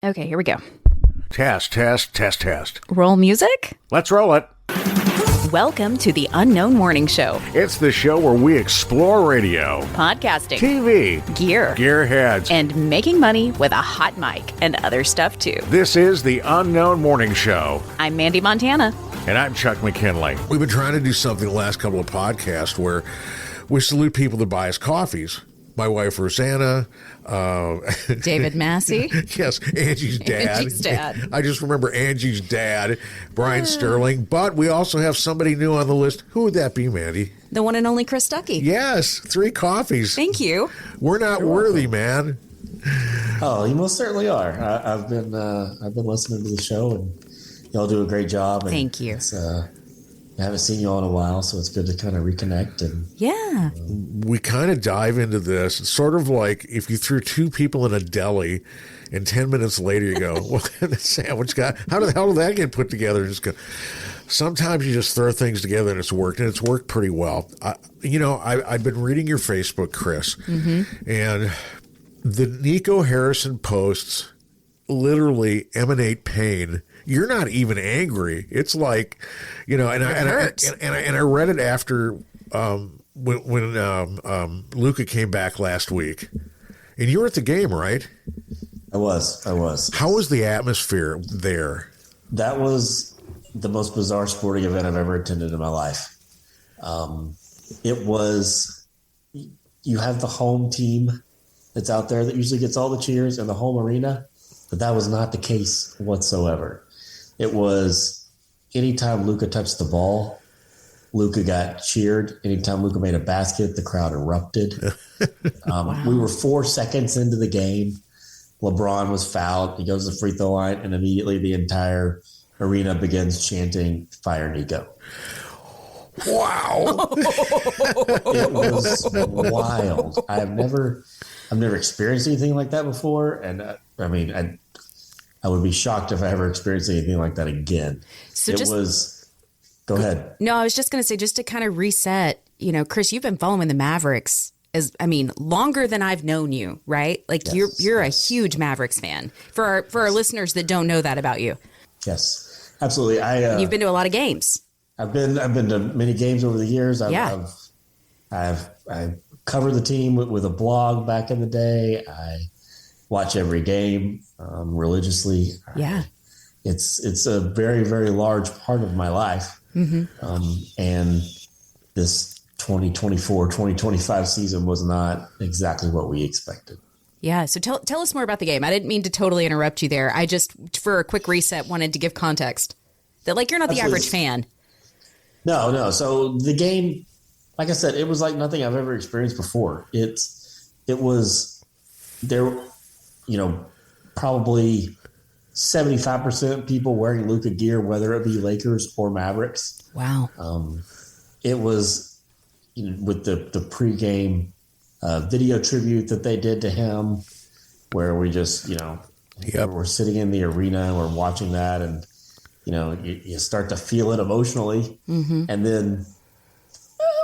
Okay, here we go. Test, test, test, test. Roll music? Let's roll it. Welcome to the Unknown Morning Show. It's the show where we explore radio, Podcasting, TV, gear, gearheads, and making money with a hot mic and other stuff too. This is the Unknown Morning Show. I'm Mandy Montana. And I'm Chuck McKinley. We've been trying to do something the last couple of podcasts where we salute people that buy us coffees. My wife, Rosanna. David Massey. Yes, Angie's dad. Angie's dad. I just remember Angie's dad, Brian Sterling. But we also have somebody new on the list. Who would that be, Mandy? The one and only Chris Stuckey. Yes, 3 coffees. Thank you. We're not worthy, man. Oh, you most certainly are. I've been listening to the show, and y'all do a great job. And Thank you. I haven't seen you all in a while, so it's good to kind of reconnect. And yeah, we kind of dive into this. It's sort of like if you threw 2 people in a deli, and 10 minutes later you go, "Well, the sandwich guy, how the hell did that get put together?" Just go. Sometimes you just throw things together and it's worked, and it's worked pretty well. I've been reading your Facebook, Chris, and the Nico Harrison posts literally emanate pain. You're not even angry. It's like, and I read it after when Luka came back last week, and you were at the game, right? I was. How was the atmosphere there? That was the most bizarre sporting event I've ever attended in my life. It was. You have the home team that's out there that usually gets all the cheers in the home arena, but that was not the case whatsoever. It was anytime Luka touched the ball, Luka got cheered. Anytime Luka made a basket, the crowd erupted. Wow. We were 4 seconds into the game. LeBron was fouled. He goes to the free throw line, and immediately the entire arena begins chanting, "Fire Nico." Wow. It was wild. I've never experienced anything like that before. And I would be shocked if I ever experienced anything like that again. Go ahead. No, I was just going to say, just to kind of reset, Chris, you've been following the Mavericks longer than I've known you, right? Like yes, you're a huge Mavericks fan. For our listeners that don't know that about you. Yes, absolutely. You've been to a lot of games. I've been to many games over the years. I've covered the team with a blog back in the day. I watch every game religiously. Yeah. It's a very, very large part of my life. And this 2024-2025 season was not exactly what we expected. Yeah. So tell us more about the game. I didn't mean to totally interrupt you there. I just, for a quick reset, wanted to give context that you're not the average fan. No. So the game, like I said, it was like nothing I've ever experienced before. It was there. Probably 75% people wearing Luka gear, whether it be Lakers or Mavericks. Wow. It was with the pregame video tribute that they did to him, where we just, we're sitting in the arena and we're watching that, and, you start to feel it emotionally. And then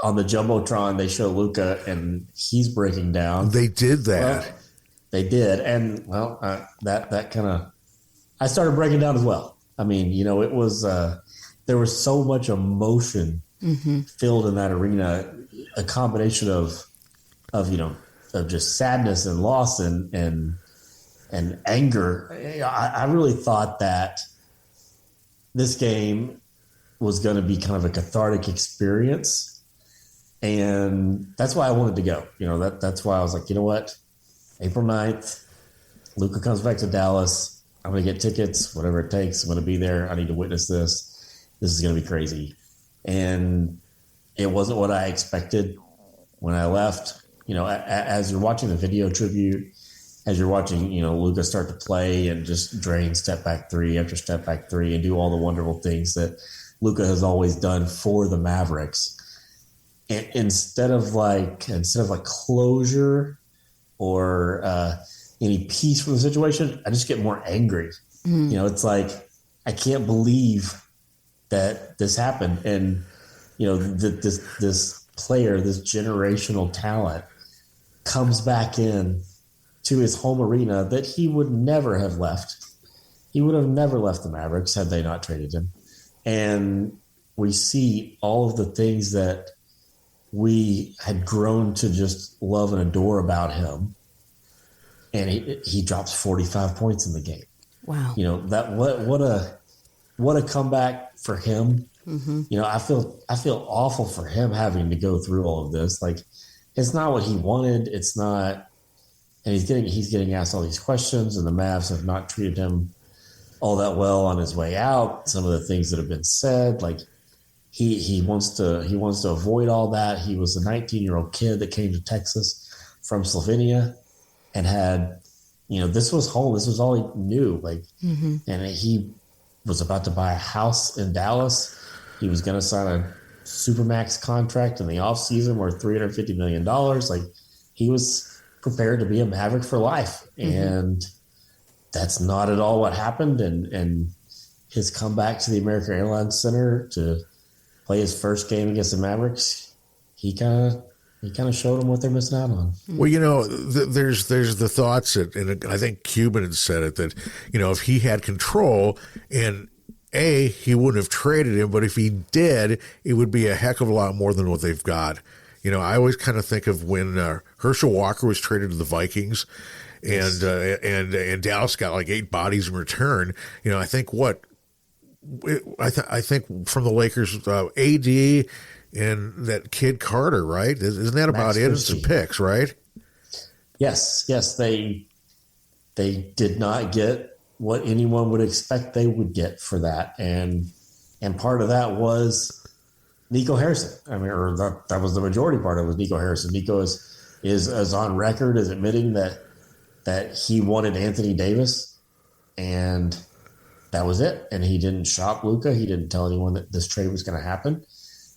on the Jumbotron, they show Luka and he's breaking down. They did that. Well, they did. And that kind of, I started breaking down as well. It was, there was so much emotion filled in that arena, a combination of just sadness and loss and anger. I really thought that this game was going to be kind of a cathartic experience. And that's why I wanted to go. That's why I was like, you know what? April 9th, Luka comes back to Dallas. I'm going to get tickets, whatever it takes. I'm going to be there. I need to witness this. This is going to be crazy. And it wasn't what I expected when I left. As you're watching the video tribute, as you're watching, Luka start to play and just drain step back 3 after step back 3 and do all the wonderful things that Luka has always done for the Mavericks. And instead of closure or any peace from the situation, I just get more angry. It's like, I can't believe that this happened. And, this player, this generational talent comes back in to his home arena that he would never have left he would have never left the Mavericks had they not traded him. And we see all of the things that we had grown to just love and adore about him. And he drops 45 points in the game. Wow. You know, that what a comeback for him. Mm-hmm. You know, I feel awful for him having to go through all of this. Like, it's not what he wanted. It's not, and he's getting asked all these questions, and the Mavs have not treated him all that well on his way out. Some of the things that have been said, like he wants to avoid all that. He was a 19-year-old kid that came to Texas from Slovenia and had, you know, this was home. This was all he knew. Like, mm-hmm. And he was about to buy a house in Dallas. He was going to sign a Supermax contract in the offseason worth $350 million. Like, he was prepared to be a Maverick for life. Mm-hmm. And that's not at all what happened. And his comeback to the American Airlines Center to play his first game against the Mavericks, he kind of showed them what they're missing out on. Well, you know, there's the thoughts that, and I think Cuban had said it, that, you know, if he had control, and he wouldn't have traded him, but if he did, it would be a heck of a lot more than what they've got. You know, I always kind of think of when Herschel Walker was traded to the Vikings, and Dallas got like 8 bodies in return. You know, I think I think from the Lakers, AD and that kid Carter, right? Isn't that about it? It's some picks, right? Yes. They did not get what anyone would expect they would get for that, and part of that was Nico Harrison. I mean, or that was the majority part of it was Nico Harrison. Nico is on record as admitting that he wanted Anthony Davis, and that was it. And he didn't shop Luka. He didn't tell anyone that this trade was going to happen.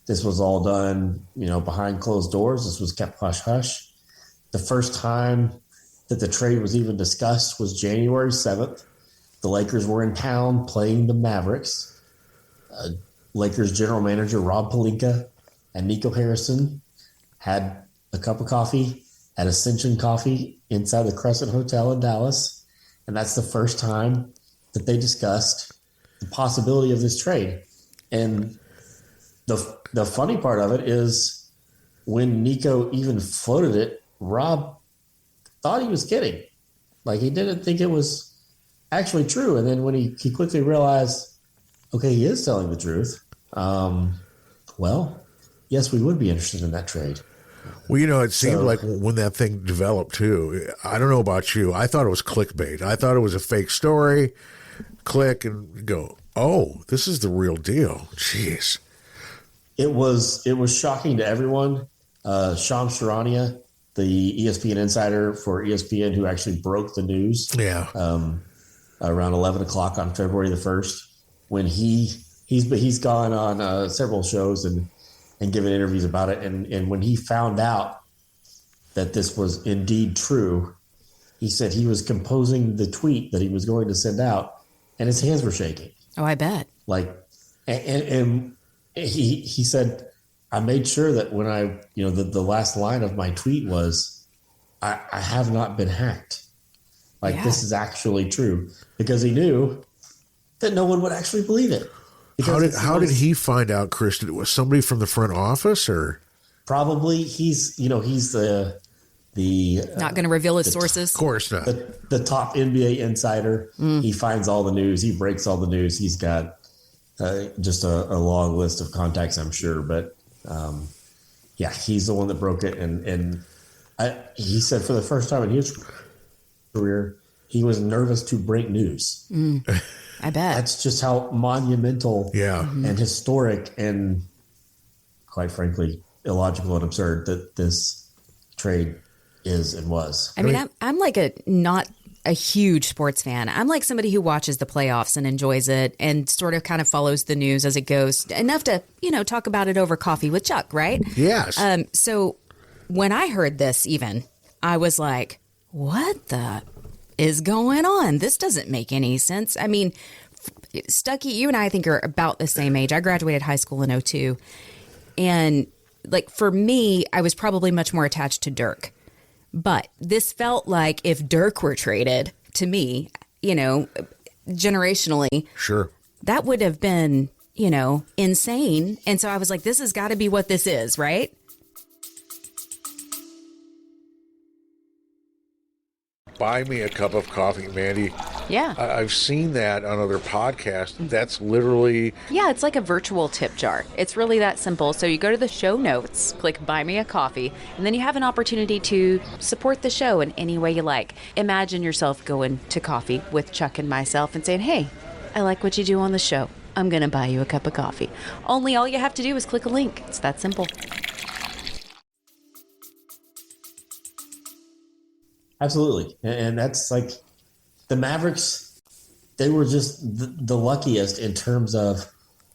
This was all done, you know, behind closed doors. This was kept hush hush. The first time that the trade was even discussed was January 7th. The Lakers were in town playing the Mavericks. Lakers general manager Rob Pelinka and Nico Harrison had a cup of coffee at Ascension Coffee inside the Crescent Hotel in Dallas. And that's the first time that they discussed the possibility of this trade. And the funny part of it is when Nico even floated it, Rob thought he was kidding. Like, he didn't think it was actually true. And then when he quickly realized, okay, he is telling the truth. Well, yes, we would be interested in that trade. Well, you know, it seemed like when that thing developed too, I don't know about you, I thought it was clickbait. I thought it was a fake story. Click and go, oh, this is the real deal. Jeez. It was shocking to everyone. Shams Charania, the ESPN insider for ESPN, who actually broke the news. Yeah. Around 11 o'clock on February the 1st, when he's gone on several shows and given interviews about it. And when he found out that this was indeed true, he said he was composing the tweet that he was going to send out, and his hands were shaking. Oh, I bet. Like, and he said, I made sure that when the last line of my tweet was, I have not been hacked. Like, yeah. This is actually true, because he knew that no one would actually believe it. How did he find out, Chris? Was somebody from the front office, or probably he's the not going to reveal his sources. Of course not. The top NBA insider. He finds all the news. He breaks all the news. He's got just a long list of contacts, I'm sure. But yeah, he's the one that broke it. And he said for the first time in his career, he was nervous to break news. I bet. That's just how monumental and historic and, quite frankly, illogical and absurd that this trade is and was. I mean, I'm like not a huge sports fan. I'm like somebody who watches the playoffs and enjoys it and sort of kind of follows the news as it goes, enough to, talk about it over coffee with Chuck, right? Yes. So when I heard this even, I was like, what the is going on? This doesn't make any sense. I mean, Stuckey, you and I think are about the same age. I graduated high school in 2002. And like for me, I was probably much more attached to Dirk. But this felt like if Dirk were traded to me, generationally. Sure. That would have been, insane. And so I was like, this has got to be what this is, right? Buy me a cup of coffee, Mandy. Yeah. I've seen that on other podcasts. That's literally... Yeah, it's like a virtual tip jar. It's really that simple. So you go to the show notes, click Buy Me a Coffee, and then you have an opportunity to support the show in any way you like. Imagine yourself going to coffee with Chuck and myself and saying, hey, I like what you do on the show. I'm going to buy you a cup of coffee. Only all you have to do is click a link. It's that simple. Absolutely. And that's like the Mavericks, they were just the luckiest in terms of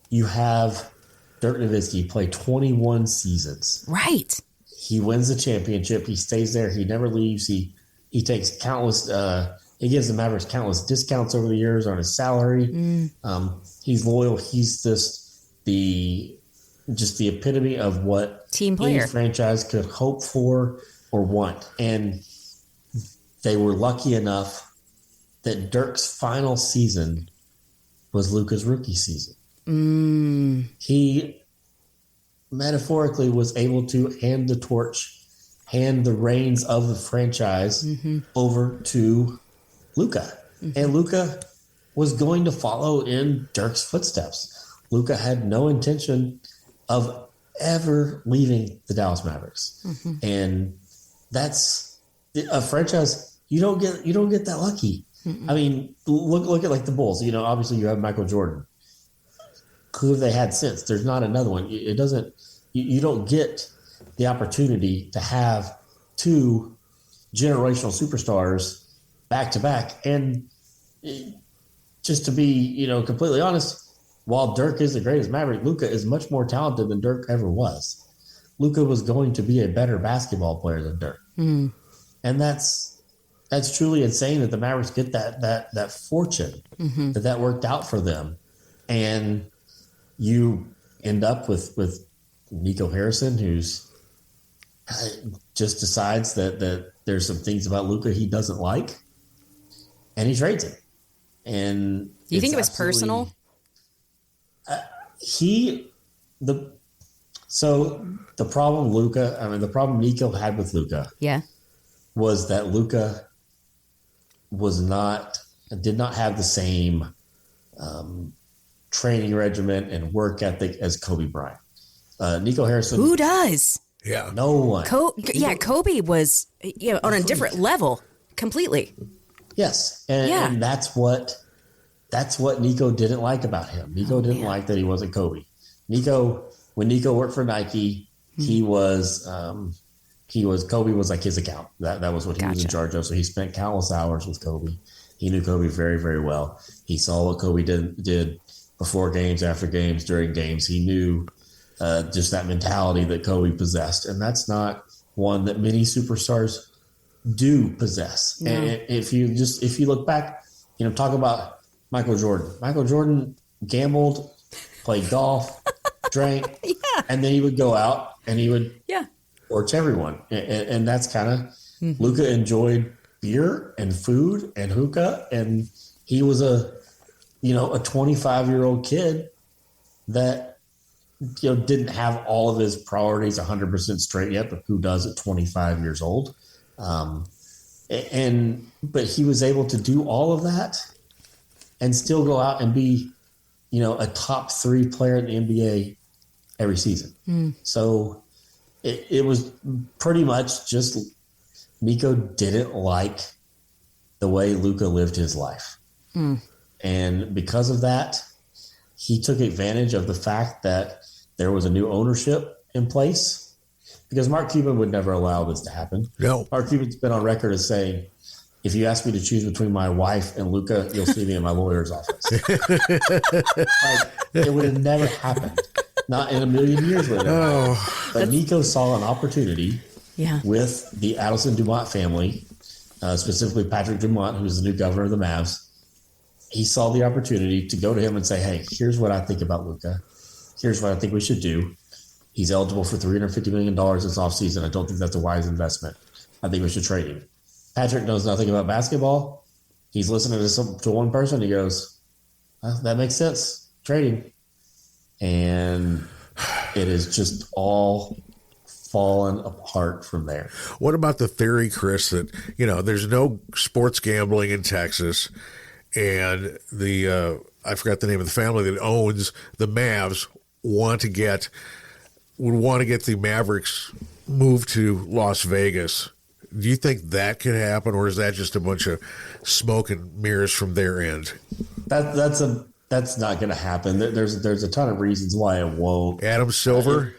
you have Dirk Nowitzki play 21 seasons. Right. He wins the championship. He stays there. He never leaves. He takes countless, he gives the Mavericks countless discounts over the years on his salary. He's loyal. He's just the epitome of what team player any franchise could hope for or want. And they were lucky enough that Dirk's final season was Luka's rookie season. He metaphorically was able to hand the reins of the franchise over to Luka. And Luka was going to follow in Dirk's footsteps. Luka had no intention of ever leaving the Dallas Mavericks. And that's a franchise you don't get that lucky. I mean, look at like the Bulls. Obviously you have Michael Jordan. Who have they had since? There's not another one. It doesn't. You don't get the opportunity to have two generational superstars back to back. And just to be completely honest, while Dirk is the greatest Maverick, Luka is much more talented than Dirk ever was. Luka was going to be a better basketball player than Dirk, and that's truly insane that the Mavericks get that fortune, that worked out for them. And you end up with Nico Harrison, who's just decides that there's some things about Luka he doesn't like, and he trades him. And do you think it was personal? The problem Nico had with Luka, was that Luka did not have the same training regimen and work ethic as Kobe Bryant. Nico Harrison. Who does? Yeah. No one. Kobe was on a different level completely. Yes. And that's what Nico didn't like about him. Nico didn't like that he wasn't Kobe. When Nico worked for Nike, he was Kobe was like his account. That was what he was in charge of. So he spent countless hours with Kobe. He knew Kobe very, very well. He saw what Kobe did before games, after games, during games. He knew just that mentality that Kobe possessed. And that's not one that many superstars do possess. No. And if you look back, talk about Michael Jordan. Michael Jordan gambled, played golf, drank, and then he would go out and he would torch everyone. And that's kind of Luka enjoyed beer and food and hookah, and he was a 25-year-old kid that didn't have all of his priorities 100% straight yet, but who does at 25 years old? But he was able to do all of that and still go out and be, a top 3 player in the NBA every season. So it was pretty much just Nico didn't like the way Luka lived his life. And because of that, he took advantage of the fact that there was a new ownership in place, because Mark Cuban would never allow this to happen. No. Mark Cuban's been on record as saying, if you ask me to choose between my wife and Luka, you'll see me in my lawyer's office. It would have never happened. Not in a million years would it have happened. But Nico saw an opportunity with the Adelson Dumont family, specifically Patrick Dumont, who's the new governor of the Mavs. He saw the opportunity to go to him and say, hey, here's what I think about Luka. Here's what I think we should do. He's eligible for $350 million this offseason. I don't think that's a wise investment. I think we should trade him. Patrick knows nothing about basketball. he's listening to one person. He goes, that makes sense. Trading. And it is just all fallen apart from there. What about the theory, Chris, that, there's no sports gambling in Texas, and I forgot the name of the family that owns the Mavs would want to get the Mavericks moved to Las Vegas. Do you think that could happen, or is that just a bunch of smoke and mirrors from their end? That's not going to happen. There's a ton of reasons why it won't. Adam Silver?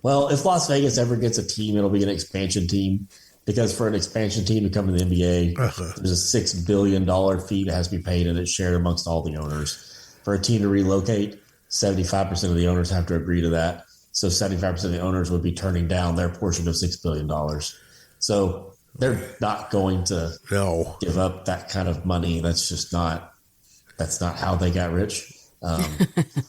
Well, if Las Vegas ever gets a team, it'll be an expansion team, because for an expansion team to come in the NBA, there's a $6 billion fee that has to be paid, and it's shared amongst all the owners. For a team to relocate, 75% of the owners have to agree to that. So 75% of the owners would be turning down their portion of $6 billion. So they're not going to give up that kind of money. That's not how they got rich.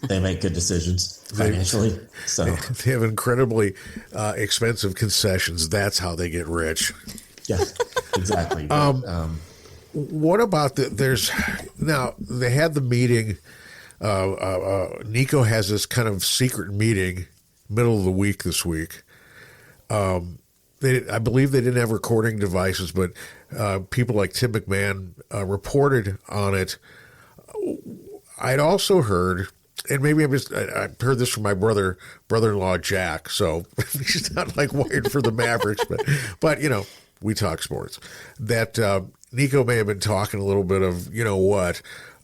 They make good decisions financially. So they have incredibly expensive concessions. That's how they get rich. Yeah, exactly. What about now they had the meeting. Nico has this kind of secret meeting middle of the week this week. I believe they didn't have recording devices, but people like Tim McMahon reported on it. I'd also heard, and maybe I heard this from my brother-in-law Jack. So he's not like wired for the Mavericks, but we talk sports. That Nico may have been talking a little bit of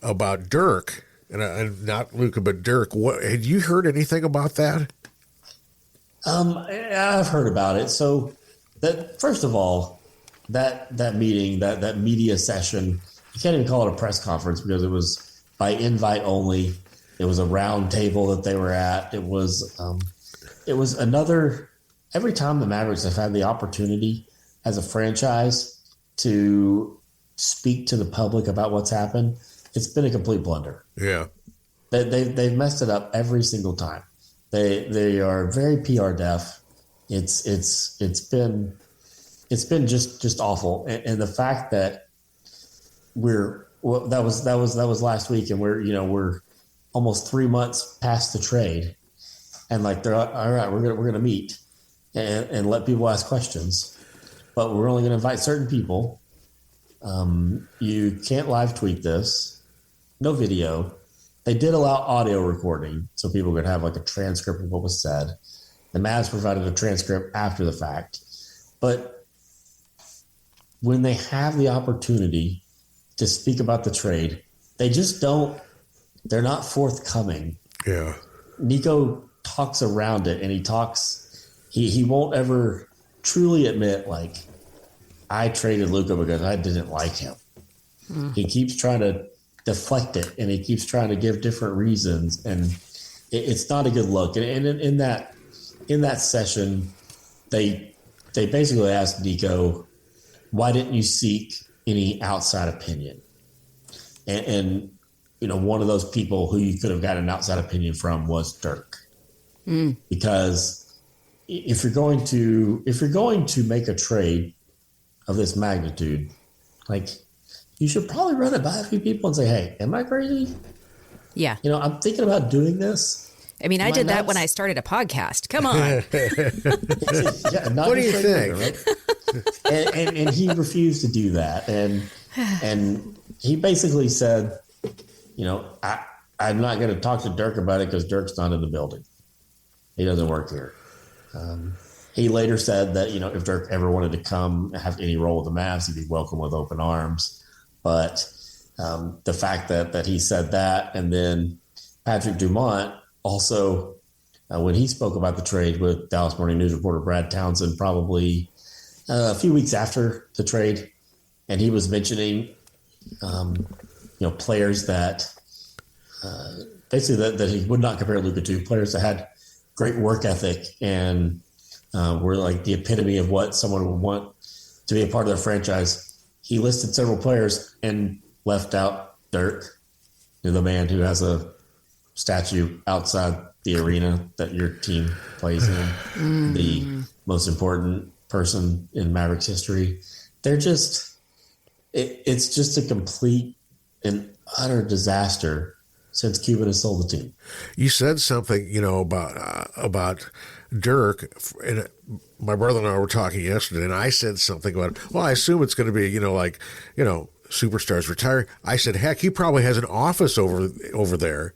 about Dirk, and not Luka, but Dirk. What had you heard anything about that? I've heard about it. So that first of all, that meeting, that media session, you can't even call it a press conference because it was by invite only. It was a round table that they were at. It was another. Every time the Mavericks have had the opportunity as a franchise to speak to the public about what's happened, it's been a complete blunder. Yeah, they've messed it up every single time. They are very PR deaf. It's been just awful, and the fact that that was last week, and we're almost 3 months past the trade, and like they're all right, we're gonna meet and let people ask questions, but we're only gonna invite certain people. You can't live tweet this, no video. They did allow audio recording so people could have like a transcript of what was said. The Mavs provided a transcript after the fact, but when they have the opportunity to speak about the trade, they just don't. They're not forthcoming. Yeah. Nico talks around it, and he won't ever truly admit, like, I traded Luka because I didn't like him. He keeps trying to deflect it, and he keeps trying to give different reasons, and it's not a good look. And in that session, they basically asked Nico, why didn't you seek any outside opinion? And one of those people who you could have gotten an outside opinion from was Dirk. Because if you're going to make a trade of this magnitude, like, you should probably run it by a few people and say, hey, am I crazy? Yeah. I'm thinking about doing this. I mean, I did that when I started a podcast. Come on. Yeah, what do you think? Right? and he refused to do that. And he basically said, I'm not going to talk to Dirk about it because Dirk's not in the building. He doesn't work here. He later said that, if Dirk ever wanted to come and have any role with the Mavs, he'd be welcome with open arms. But the fact that he said that, and then Patrick Dumont also, when he spoke about the trade with Dallas Morning News reporter Brad Townsend, probably a few weeks after the trade, and he was mentioning, players that basically that he would not compare Luka to, players that had great work ethic and were like the epitome of what someone would want to be a part of their franchise. He listed several players and left out Dirk, the man who has a statue outside the arena that your team plays in, the most important person in Mavericks history. They're just, it's just a complete and utter disaster since Cuban has sold the team. You said something, about Dirk, and my brother and I were talking yesterday, and I said something about, well, I assume it's going to be, superstars retire. I said, heck, he probably has an office over there.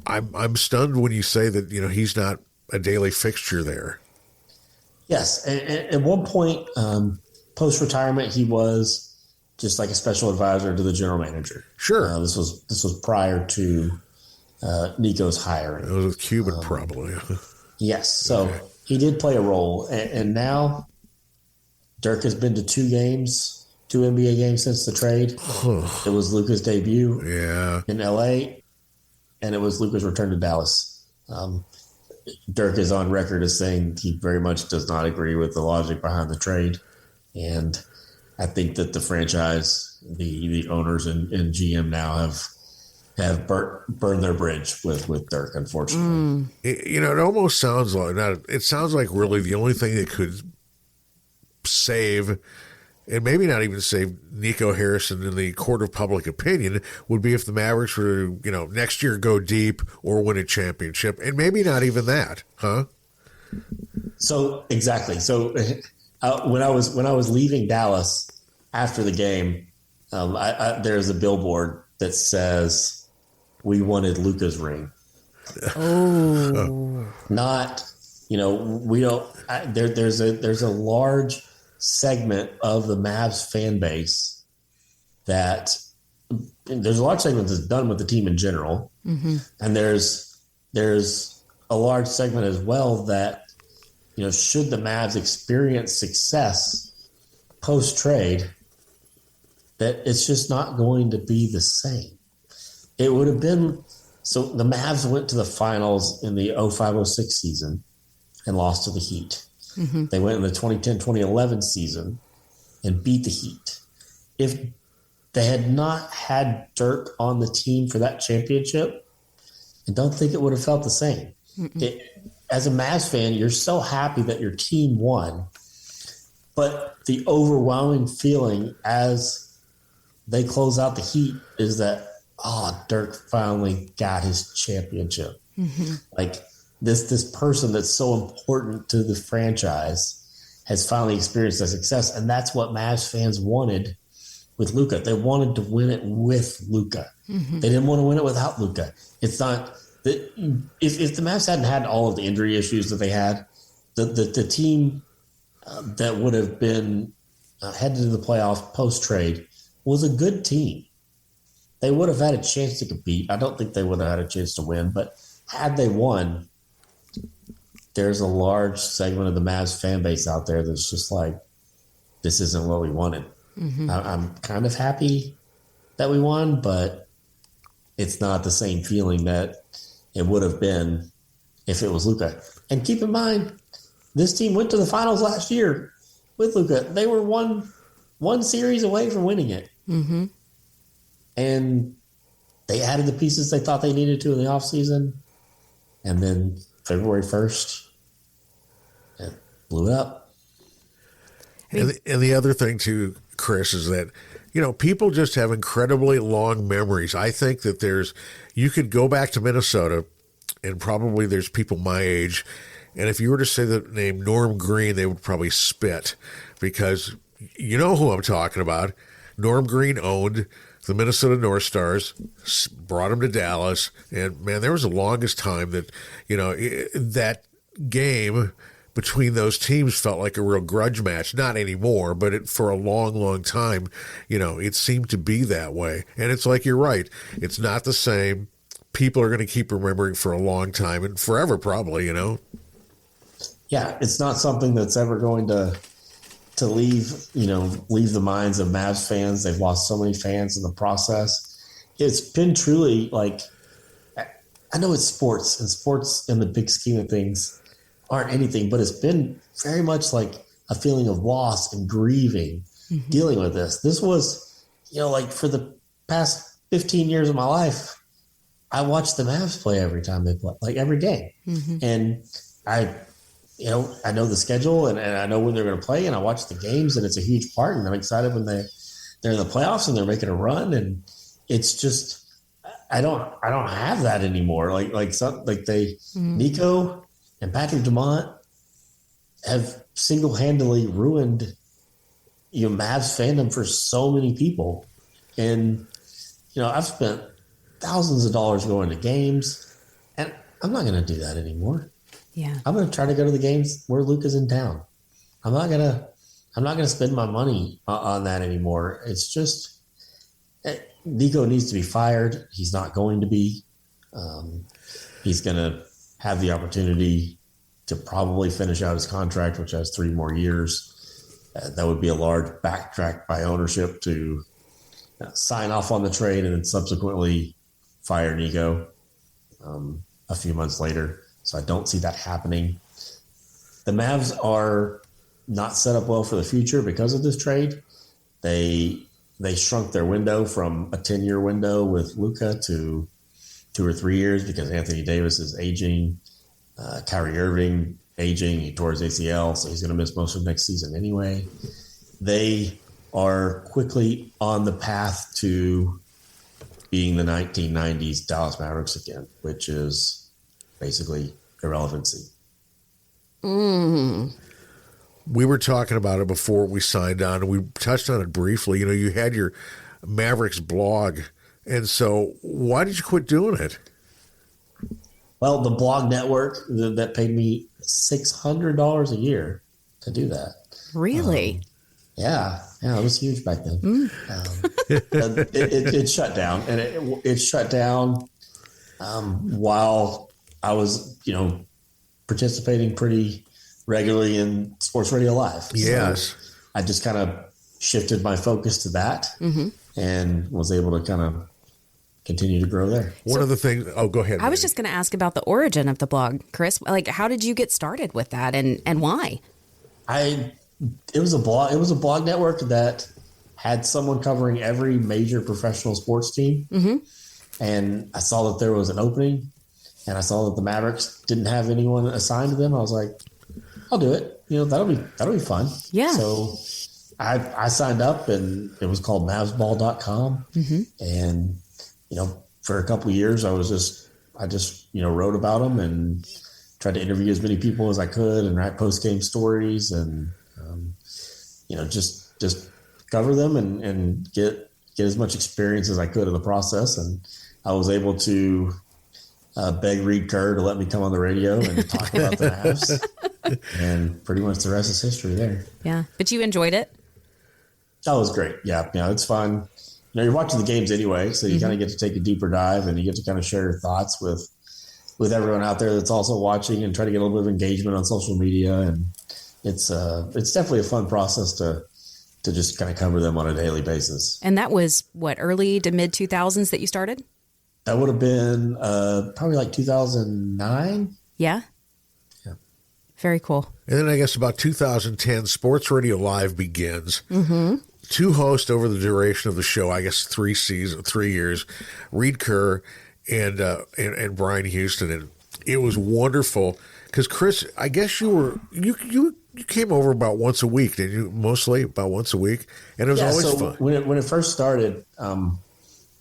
I'm stunned when you say that, he's not a daily fixture there. Yes. At one point, post-retirement, he was just like a special advisor to the general manager. Sure. This was prior to Nico's hiring. It was with Cuban, probably. Yes. So he did play a role. And now Dirk has been to 2 NBA games since the trade. It was Luka's debut in L.A., and it was Luka's return to Dallas. Dirk is on record as saying he very much does not agree with the logic behind the trade. And I think that the franchise, the owners and GM now have burned their bridge with Dirk, unfortunately. It almost sounds like it sounds like really the only thing that could save, and maybe not even save, Nico Harrison in the court of public opinion would be if the Mavericks were, next year go deep or win a championship, and maybe not even that, huh? So exactly. So when I was leaving Dallas after the game, there's a billboard that says, "We wanted Luka's ring." Oh, Not, we don't. There's a large segment of the Mavs fan base there's a large segment that's done with the team in general, and there's a large segment as well that should the Mavs experience success post trade, that it's just not going to be the same. It would have been so. The Mavs went to the finals in the 05-06 season and lost to the Heat. They went in the 2010-2011 season and beat the Heat. If they had not had Dirk on the team for that championship, I don't think it would have felt the same. As a Mavs fan, you're so happy that your team won, but the overwhelming feeling as they close out the Heat is that, Dirk finally got his championship. Like, this person that's so important to the franchise has finally experienced that success. And that's what Mavs fans wanted with Luka. They wanted to win it with Luka. They didn't want to win it without Luka. It's not that if the Mavs hadn't had all of the injury issues that they had, the team that would have been headed to the playoffs post trade was a good team. They would have had a chance to compete. I don't think they would have had a chance to win, but had they won, there's a large segment of the Mavs fan base out there that's just like, this isn't what we wanted. I'm kind of happy that we won, but it's not the same feeling that it would have been if it was Luka. And keep in mind, this team went to the finals last year with Luka. They were one series away from winning it. And they added the pieces they thought they needed to in the offseason. And then February 1st, it blew it up. And the other thing, too, Chris, is that, people just have incredibly long memories. I think that you could go back to Minnesota, and probably there's people my age, and if you were to say the name Norm Green, they would probably spit, because you know who I'm talking about. Norm Green owned the Minnesota North Stars, brought them to Dallas, and, man, there was the longest time that, that game between those teams felt like a real grudge match. Not anymore, but for a long, long time, it seemed to be that way. And it's like, you're right. It's not the same. People are going to keep remembering for a long time and forever, probably, Yeah, it's not something that's ever going to leave the minds of Mavs fans. They've lost so many fans in the process. It's been truly like, I know it's sports, and sports in the big scheme of things aren't anything, but it's been very much like a feeling of loss and grieving, dealing with this. This was, like for the past 15 years of my life, I watched the Mavs play every time they play, like every game. And I know the schedule and I know when they're going to play, and I watch the games, and it's a huge part, and I'm excited when they're in the playoffs and they're making a run, and it's just I don't have that anymore. Nico and Patrick Dumont have single-handedly ruined Mavs fandom for so many people, and I've spent thousands of dollars going to games, and I'm not going to do that anymore. Yeah, I'm going to try to go to the games where Luka's in town. I'm not going to spend my money on that anymore. It's just Nico needs to be fired. He's not going to be. He's going to have the opportunity to probably finish out his contract, which has 3 more years. That would be a large backtrack by ownership to sign off on the trade and then subsequently fire Nico a few months later. So I don't see that happening. The Mavs are not set up well for the future because of this trade. They shrunk their window from a 10-year window with Luka to 2 or 3 years because Anthony Davis is aging. Kyrie Irving aging. He tore his ACL, so he's going to miss most of next season anyway. They are quickly on the path to being the 1990s Dallas Mavericks again, which is basically irrelevancy. We were talking about it before we signed on, and we touched on it briefly. You had your Mavericks blog, and so why did you quit doing it? Well, the blog network that paid me $600 a year to do that. Really? Yeah, it was huge back then. It shut down, and it shut down while I was, participating pretty regularly in Sports Radio Live. Yes. So I just kind of shifted my focus to that and was able to kind of continue to grow there. One of the things, go ahead. I was just going to ask about the origin of the blog, Chris. Like, how did you get started with that and why? It was a blog network that had someone covering every major professional sports team. And I saw that there was an opening, and I saw that the Mavericks didn't have anyone assigned to them. I was like, I'll do it. That'll be fun. Yeah. So I signed up, and it was called mavsball.com. And, for a couple of years, I just wrote about them and tried to interview as many people as I could and write post-game stories and, just cover them and get as much experience as I could in the process. And I was able to beg Reed Kerr to let me come on the radio and talk about the Mavs. And pretty much the rest is history there. Yeah. But you enjoyed it? That was great. Yeah. It's fun. You're watching the games anyway, so you kind of get to take a deeper dive and you get to kind of share your thoughts with everyone out there that's also watching and try to get a little bit of engagement on social media. And it's definitely a fun process to just kind of cover them on a daily basis. And that was early to mid 2000s that you started? That would have been probably like 2009. Yeah. Yeah. Very cool. And then I guess about 2010, Sports Radio Live begins. 2 hosts over the duration of the show, I guess 3 years, Reed Kerr and Brian Houston. And it was wonderful because, Chris, I guess you came over about once a week, didn't you? Mostly about once a week. And it was always fun. When it first started,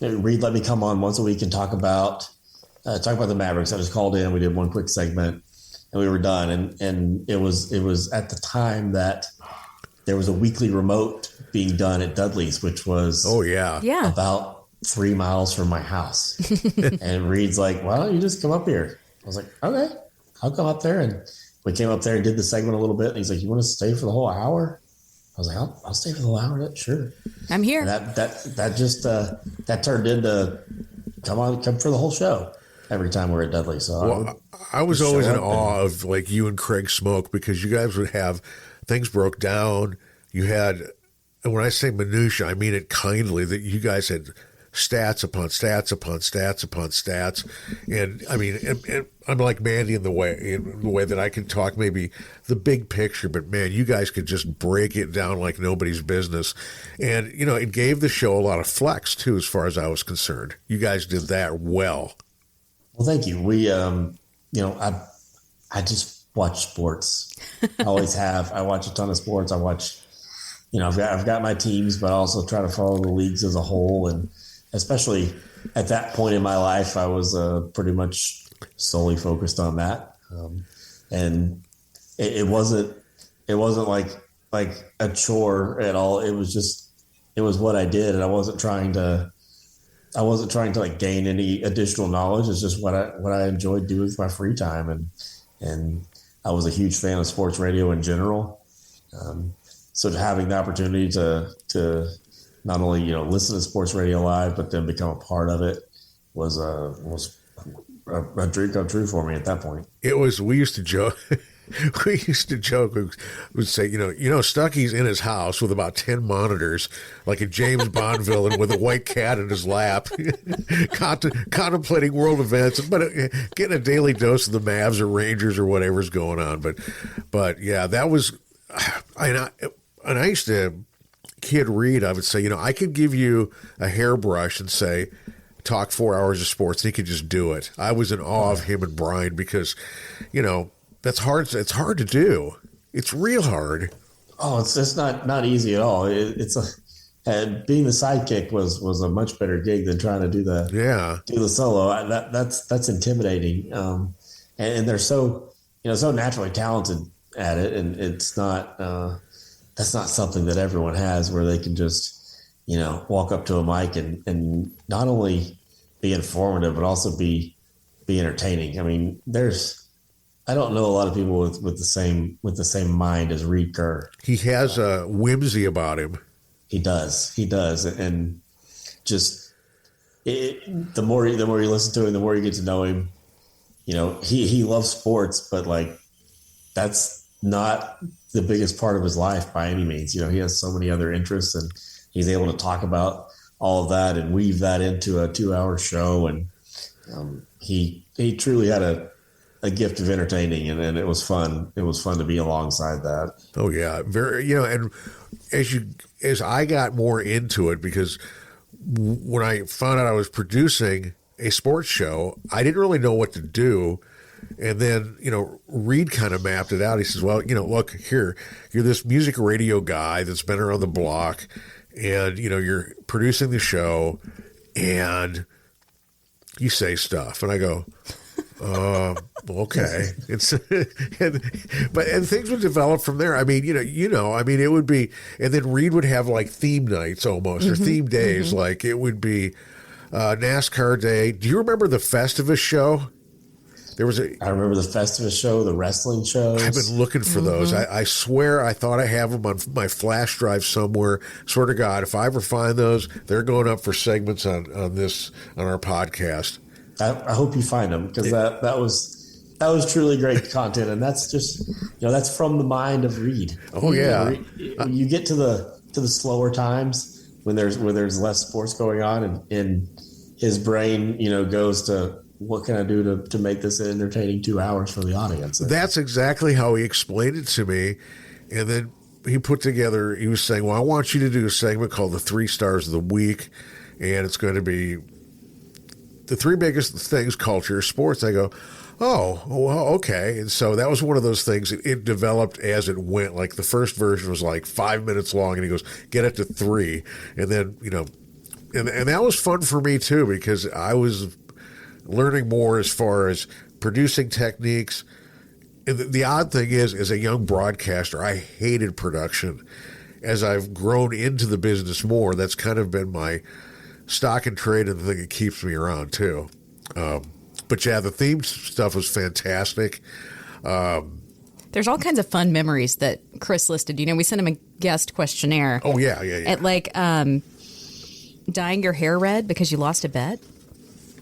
Reed let me come on once a week and talk about the Mavericks. I just called in. We did one quick segment and we were done. And it was at the time that there was a weekly remote being done at Dudley's, which was about 3 miles from my house. And Reed's like, why don't you just come up here? I was like, okay, I'll come up there. And we came up there and did the segment a little bit. And he's like, you want to stay for the whole hour? I was like, I'll stay for the whole hour. Sure. I'm here. And that turned into come for the whole show every time we're at Dudley. So I was always in awe of like you and Craig Smoke because you guys would have things broke down. You had, and when I say minutia, I mean it kindly, that you guys had stats upon stats upon stats upon stats. And I mean, and I'm like Mandy in the way that I can talk maybe the big picture, but man, you guys could just break it down like nobody's business. And, it gave the show a lot of flex too, as far as I was concerned. You guys did that well. Well, thank you. We, I just watch sports. I always have. I watch a ton of sports. I watch I've got my teams, but I also try to follow the leagues as a whole. And especially at that point in my life, I was pretty much solely focused on that. And it wasn't like a chore at all. It was what I did. And I wasn't trying to like gain any additional knowledge. It's just what I enjoyed doing with my free time. And I was a huge fan of sports radio in general. So having the opportunity to not only, listen to sports radio live, but then become a part of it was a dream come true for me at that point. We used to joke. We would say, Stuckey's in his house with about 10 monitors, like a James Bond villain with a white cat in his lap, contemplating world events, but getting a daily dose of the Mavs or Rangers or whatever's going on. But yeah, that was, and I used to kid Reed. I would say, I could give you a hairbrush and say, talk 4 hours of sports, and he could just do it. I was in awe of him and Brian because, that's hard. It's hard to do. It's real hard. Oh, it's just not easy at all. Being the sidekick was a much better gig than trying to do the solo. That's intimidating. And they're so naturally talented at it, and it's not that's not something that everyone has where they can just walk up to a mic and not only be informative but also be entertaining. I mean, I don't know a lot of people with the same mind as Reed Kerr. He has a whimsy about him. He does, and just the more you listen to him, the more you get to know him. He loves sports, but like that's not the biggest part of his life by any means. He has so many other interests, and he's able to talk about all of that and weave that into a 2-hour show. And he truly had a gift of entertaining, and it was fun. It was fun to be alongside that. Oh yeah, very. And as I got more into it, because when I found out I was producing a sports show, I didn't really know what to do. And then, Reed kind of mapped it out. He says, well, look here, you're this music radio guy that's been around the block, and, you're producing the show, and you say stuff. And I go, okay. And things would develop from there. I mean, it would be, and then Reed would have like theme nights almost, or theme days. Mm-hmm. Like it would be NASCAR day. Do you remember the Festivus show? I remember the Festivus show, the wrestling shows. I've been looking for those. I swear I thought I have them on my flash drive somewhere. Swear to God, if I ever find those, they're going up for segments on our podcast. I hope you find them, because that was truly great content, and that's just that's from the mind of Reed. Oh yeah, you get to the slower times when there's less sports going on, and his brain goes to, what can I do to make this an entertaining 2 hours for the audience? That's exactly how he explained it to me. And then he was saying, well, I want you to do a segment called the 3 Stars of the Week. And it's going to be the 3 biggest things, culture, sports. I go, oh, well, okay. And so that was one of those things. It developed as it went. Like the first version was like 5 minutes long, and he goes, get it to 3. And then, and that was fun for me too, because I was learning more as far as producing techniques. And the odd thing is, as a young broadcaster, I hated production. As I've grown into the business more, that's kind of been my stock and trade, and the thing that keeps me around too. But yeah, the theme stuff was fantastic. There's all kinds of fun memories that Chris listed. We sent him a guest questionnaire. Oh yeah. At like dyeing your hair red because you lost a bet.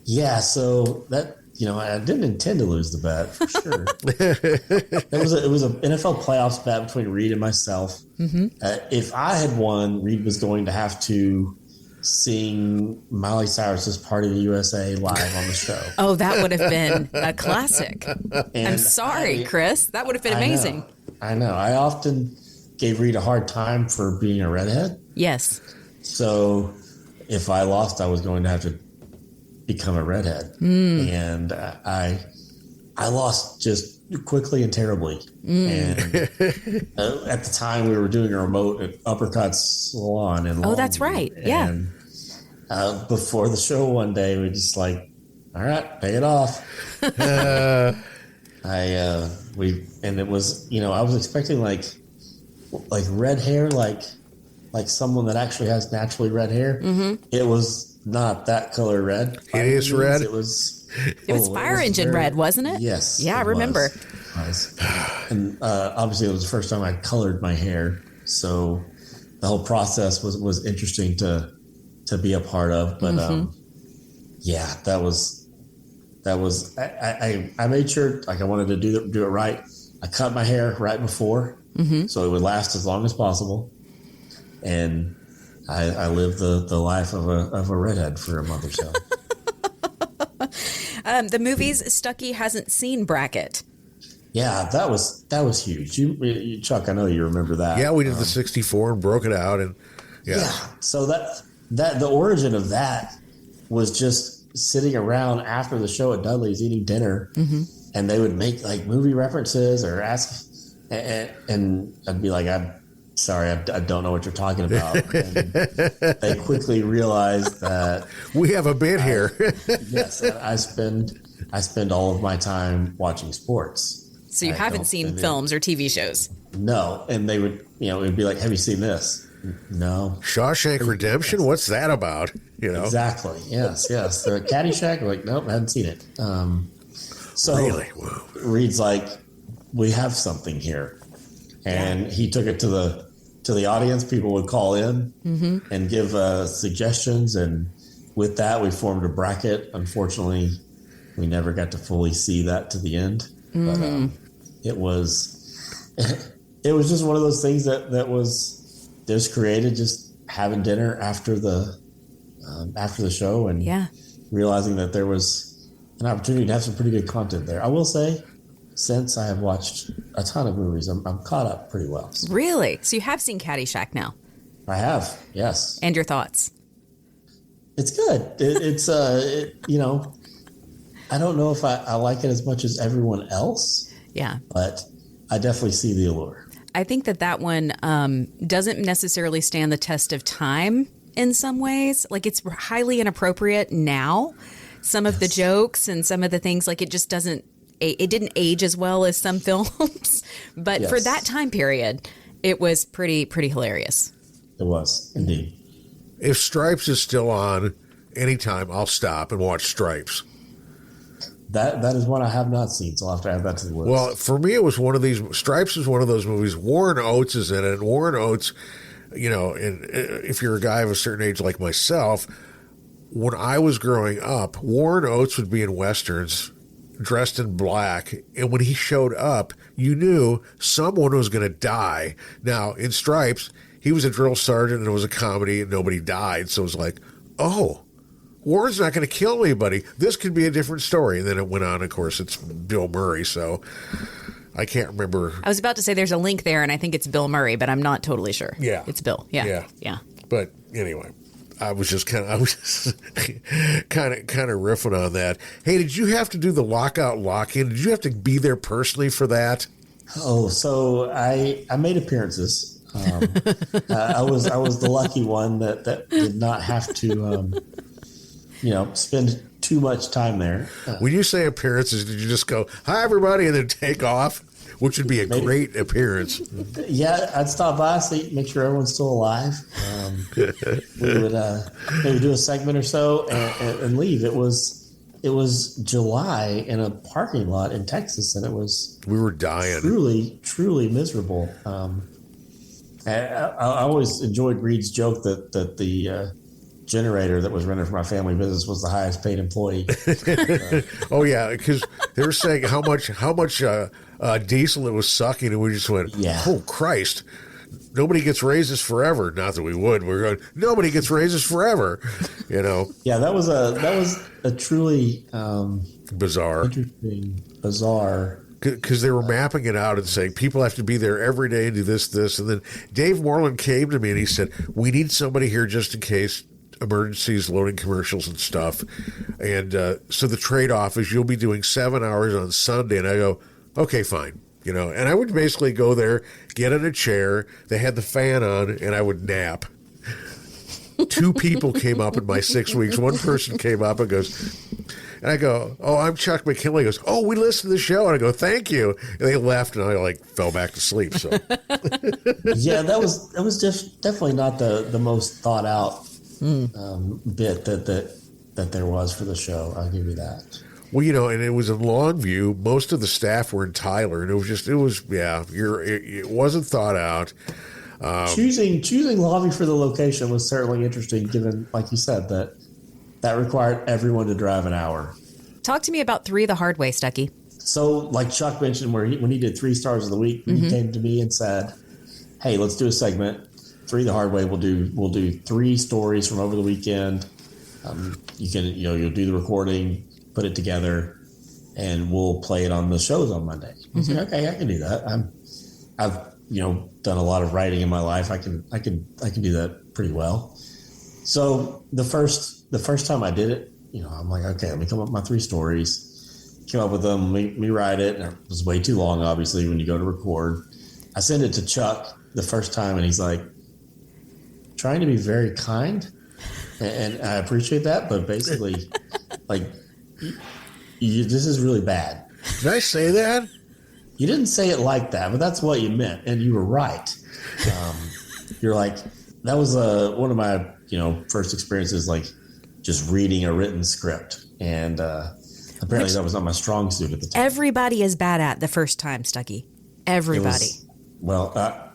Yeah, so that I didn't intend to lose the bet, for sure. It was an NFL playoffs bet between Reed and myself. Mm-hmm. If I had won, Reed was going to have to sing Miley Cyrus's "Party of the USA" live on the show. Oh, that would have been a classic. I'm sorry, Chris. That would have been amazing. I know. I often gave Reed a hard time for being a redhead. Yes. So if I lost, I was going to have to become a redhead. And I I lost just quickly and terribly. And at the time, we were doing a remote at Uppercut Salon in Longview. Oh, that's right. Yeah. And before the show one day, we just like, all right, pay it off. And it was, I was expecting like red hair, like someone that actually has naturally red hair. Mm-hmm. It was not that color red. It is red. It was fire engine red, wasn't it? Yes. Yeah, I remember. And obviously, it was the first time I colored my hair, so the whole process was interesting to be a part of. But yeah, that was I made sure I wanted to do it right. I cut my hair right before, so it would last as long as possible, and I lived the life of a redhead for a month or so. The movies Stuckey hasn't seen bracket. Yeah, that was huge. You Chuck, I know you remember that. Yeah, we did the 64 and broke it out, and yeah. So that the origin of that was just sitting around after the show at Dudley's eating dinner, and they would make like movie references or ask, and I'd be like, I'm sorry, I don't know what you're talking about. And they quickly realized that we have a bit here. Yes, I spend all of my time watching sports. So you haven't seen films or TV shows? No, and they would, it would be like, "Have you seen this?" No. Shawshank Redemption. What's that about? Exactly. Yes. The Caddyshack. Like, nope, I haven't seen it. So really, Reed's like, we have something here, and he took it to the audience. People would call in and give suggestions, and with that, we formed a bracket. Unfortunately, we never got to fully see that to the end, but it was just one of those things that was created just having dinner after the show and realizing that there was an opportunity to have some pretty good content there. I will say, since I have watched a ton of movies, I'm caught up pretty well. Really? So you have seen Caddyshack now? I have, yes. And your thoughts? It's good. It's I don't know if I like it as much as everyone else. Yeah. But I definitely see the allure. I think that one doesn't necessarily stand the test of time in some ways. Like, it's highly inappropriate now. Some of the jokes and some of the things, like, it just doesn't, it didn't age as well as some films. But for that time period, it was pretty hilarious. It was, indeed. If Stripes is still on anytime, I'll stop and watch Stripes. That is one I have not seen, so I'll have to add that to the list. Well, for me, it was one of these. Stripes is one of those movies. Warren Oates is in it. And Warren Oates, and if you're a guy of a certain age like myself, when I was growing up, Warren Oates would be in Westerns dressed in black. And when he showed up, you knew someone was going to die. Now, in Stripes, he was a drill sergeant and it was a comedy and nobody died. So it was like, oh, Warren's not going to kill anybody. This could be a different story. And then it went on. Of course, it's Bill Murray. So I can't remember. I was about to say there's a link there, and I think it's Bill Murray, but I'm not totally sure. Yeah. It's Bill. Yeah. But anyway, I was kind of riffing on that. Hey, did you have to do the lockout lock-in? Did you have to be there personally for that? Oh, so I made appearances. I was the lucky one that did not have to spend too much time there. When you say appearances, did you just go, "Hi, everybody," and then take off? Which would be a great appearance. Yeah, I'd stop by, make sure everyone's still alive. We would maybe do a segment or so and leave. It was July in a parking lot in Texas, and we were dying. Truly miserable. I always enjoyed Reed's joke that the generator that was rented for my family business was the highest paid employee. Oh yeah, because they were saying how much diesel it was sucking, and we just went, "Oh Christ, nobody gets raises forever." Not that we would. We're going, nobody gets raises forever. Yeah, that was a truly bizarre, interesting, bizarre. Because they were mapping it out and saying people have to be there every day and do this, and then Dave Moreland came to me and he said, "We need somebody here just in case emergencies, loading commercials and stuff. And so the trade-off is you'll be doing 7 hours on Sunday. And I go, okay, fine. And I would basically go there, get in a chair. They had the fan on, and I would nap. 2 people came up in my 6 weeks. One person came up and goes, and I go, oh, I'm Chuck McKinley. He goes, oh, we listened to the show. And I go, thank you. And they left, and I fell back to sleep. So yeah, that was just definitely not the most thought out bit that there was for the show. I'll give you that. Well, and it was in Longview. Most of the staff were in Tyler, and it wasn't thought out. Choosing Longview for the location was certainly interesting, given, like you said, that required everyone to drive an hour. Talk to me about 3 the hard way, Stuckey. So, like Chuck mentioned, when he did 3 stars of the week, he came to me and said, "Hey, let's do a segment. 3 the hard way. We'll do 3 stories from over the weekend. You'll do the recording, put it together, and we'll play it on the shows on Monday." I was like, okay, I can do that. I've done a lot of writing in my life. I can do that pretty well. So the first time I did it, I'm like, okay, let me come up with my 3 stories. Came up with them. We write it. And it was way too long, obviously, when you go to record. I sent it to Chuck the first time, and he's like, trying to be very kind, and I appreciate that, but basically, this is really bad. Did I say that? You didn't say it like that, but that's what you meant, and you were right. You're like, that was one of my first experiences, like just reading a written script, and apparently that was not my strong suit at the time. Everybody is bad at the first time, Stuckey. Everybody.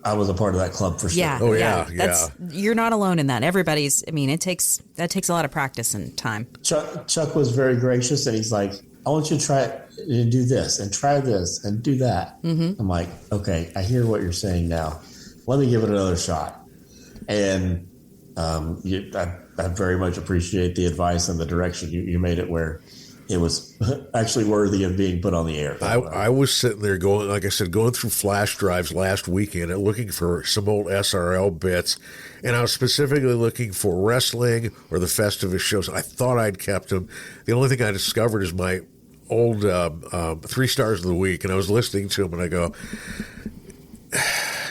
I was a part of that club for sure. Yeah. Oh yeah. You're not alone in that. Everybody's. I mean, that takes a lot of practice and time. Chuck was very gracious, and he's like, I want you to try it and do this and try this and do that. I'm like, okay, I hear what you're saying now. Let me give it another shot. And I very much appreciate the advice and the direction you made it where it was actually worthy of being put on the air. I was sitting there going through flash drives last weekend and looking for some old SRL bits. And I was specifically looking for wrestling or the Festivus shows. I thought I'd kept them. The only thing I discovered is my old 3 stars of the week. And I was listening to them and I go,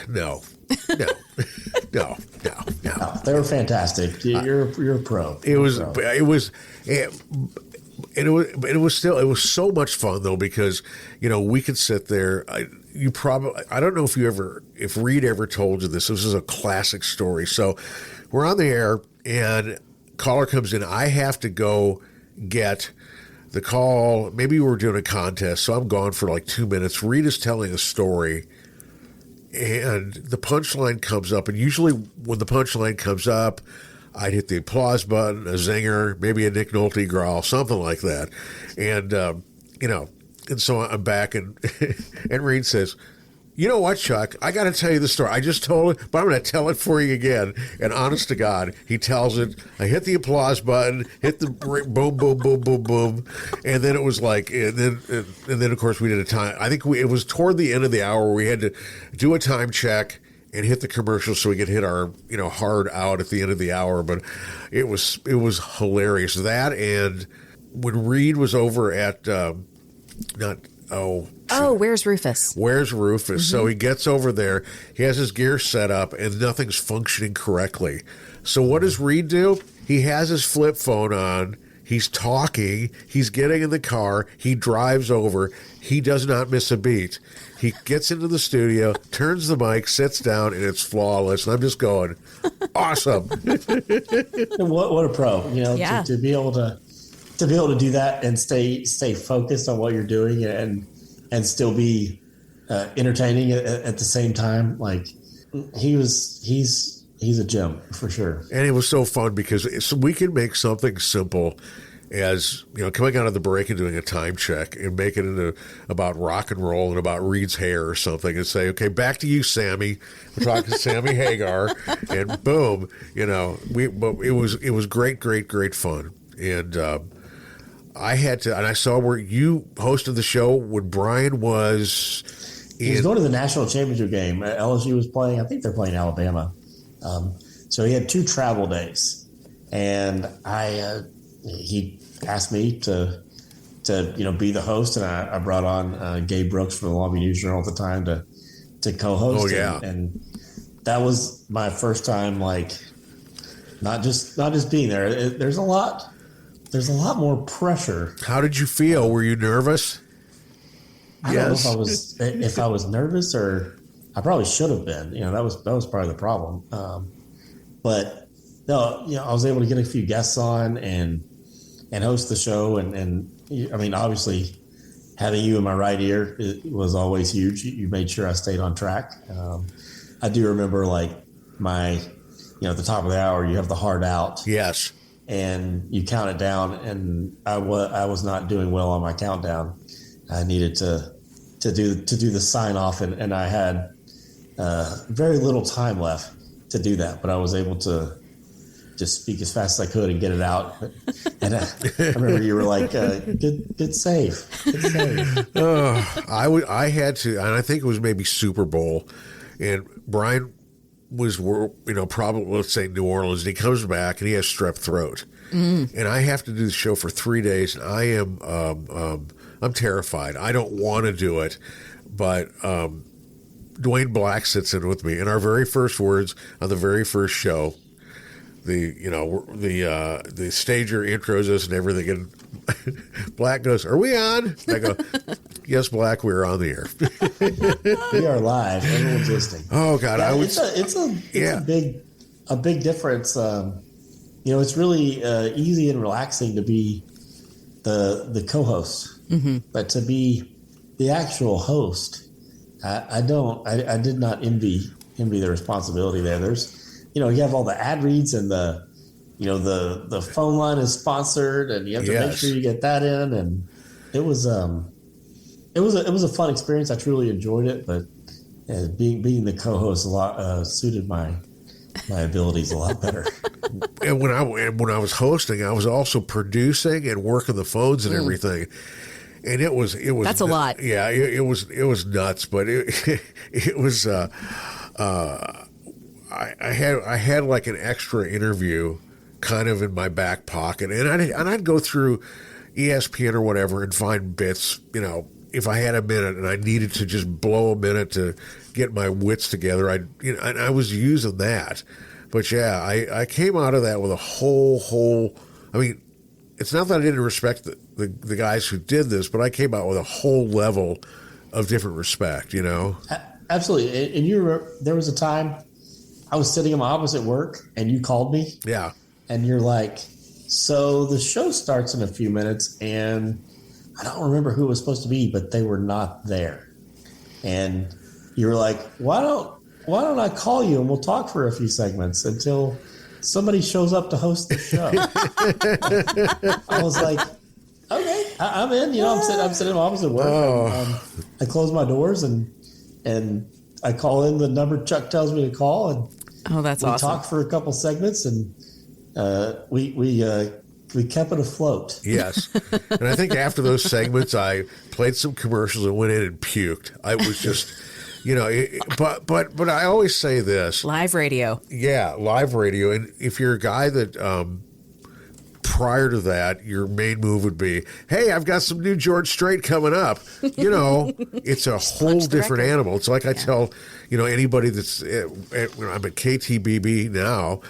no. They were fantastic. You're a pro. It was so much fun though, because we could sit there. I don't know if Reed ever told you this. This is a classic story. So we're on the air and caller comes in. I have to go get the call. Maybe we're doing a contest, so I'm gone for like 2 minutes. Reed is telling a story. And the punchline comes up, and usually when the punchline comes up, I'd hit the applause button, a zinger, maybe a Nick Nolte growl, something like that. And, and so I'm back, and and Reed says, you know what, Chuck, I got to tell you the story. I just told it, but I'm going to tell it for you again. And honest to God, he tells it. I hit the applause button, hit the boom, boom, boom, boom, boom. And then it was like, and then of course we did a time. I think it was toward the end of the hour where we had to do a time check and hit the commercial so we could hit our, hard out at the end of the hour. But it was hilarious. That, and when Reed was over at, Where's Rufus? Where's Rufus? Mm-hmm. So he gets over there. He has his gear set up, and nothing's functioning correctly. So what does Reed do? He has his flip phone on. He's talking. He's getting in the car. He drives over. He does not miss a beat. He gets into the studio, turns the mic, sits down, and it's flawless. And I'm just going, awesome. What a pro! To be able to do that and stay focused on what you're doing and still be entertaining at the same time. Like he's a gem for sure. And it was so fun because we can make something simple as, coming out of the break and doing a time check and make it into about rock and roll and about Reed's hair or something and say, okay, back to you, Sammy. We're talking to Sammy Hagar, and boom, but it was great fun. And I saw where you hosted the show when Brian was he was going to the national championship game. LSU was playing. I think they're playing Alabama. So he had 2 travel days. and he asked me to be the host, and I brought on Gabe Brooks from the Longview News Journal at the time to co-host. Oh yeah, and that was my first time, like not just being there. There's a lot more pressure. How did you feel? Were you nervous? I don't know if I was nervous, or I probably should have been. That was probably the problem. But no, I was able to get a few guests on and host the show, and I mean, obviously, having you in my right ear was always huge. You made sure I stayed on track. I do remember, like, at the top of the hour, you have the hard out. Yes. And you count it down, and I was not doing well on my countdown. I needed to do the sign off, and I had very little time left to do that, but I was able to just speak as fast as I could and get it out. And I remember you were like, good save. Good save. I had to, and I think it was maybe Super Bowl, and Brian was, probably, let's say, New Orleans, and he comes back and he has strep throat. And I have to do the show for 3 days, and I am I'm terrified. I don't want to do it, but Dwayne Black sits in with me, and our very first words on the very first show, the stager intros us and everything, and Black goes, "Are we on?" And I go, "Yes, Black, we're on the air." We are live. Everyone's listening. Oh God, yeah, it's a big difference. It's really easy and relaxing to be the co-host, but to be the actual host, I did not envy the responsibility there. There's, you have all the ad reads, and the phone line is sponsored, and you have to make sure you get that in. And it was a fun experience. I truly enjoyed it, but being the co-host a lot suited my abilities a lot better. And when I was hosting, I was also producing and working the phones and everything. And it was that's a lot. Yeah, it was nuts, but it was. I had like an extra interview kind of in my back pocket, and I'd go through ESPN or whatever and find bits. If I had a minute and I needed to just blow a minute to get my wits together, and I was using that. But yeah, I came out of that with a whole. I mean, it's not that I didn't respect the guys who did this, but I came out with a whole level of different respect, Absolutely. And you remember, there was a time I was sitting in my office at work, and you called me. Yeah. And you're like, so the show starts in a few minutes, and I don't remember who it was supposed to be, but they were not there. And you were like, why don't I call you and we'll talk for a few segments until somebody shows up to host the show. I was like, okay, I'm in. I'm sitting in my office at work. Oh. I close my doors and I call in the number Chuck tells me to call, and that's we awesome. talk for a couple segments, and we kept it afloat. Yes. And I think after those segments, I played some commercials and went in and puked. I was just, but I always say this. Live radio. Yeah, live radio. And if you're a guy that prior to that, your main move would be, hey, I've got some new George Strait coming up. It's a whole different animal. It's like I tell, anybody that's, I'm at KTBB now,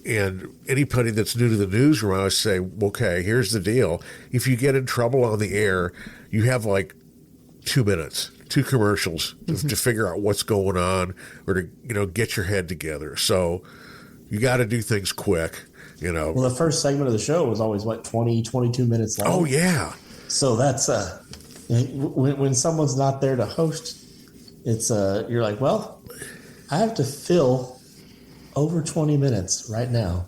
and anybody that's new to the newsroom, I always say, okay, here's the deal. If you get in trouble on the air, you have like 2 minutes, 2 commercials to figure out what's going on, or to, get your head together. So you got to do things quick. Well, the first segment of the show was always 20, 22 minutes long. Oh yeah. So that's when someone's not there to host, it's you're like, well, I have to fill over 20 minutes right now.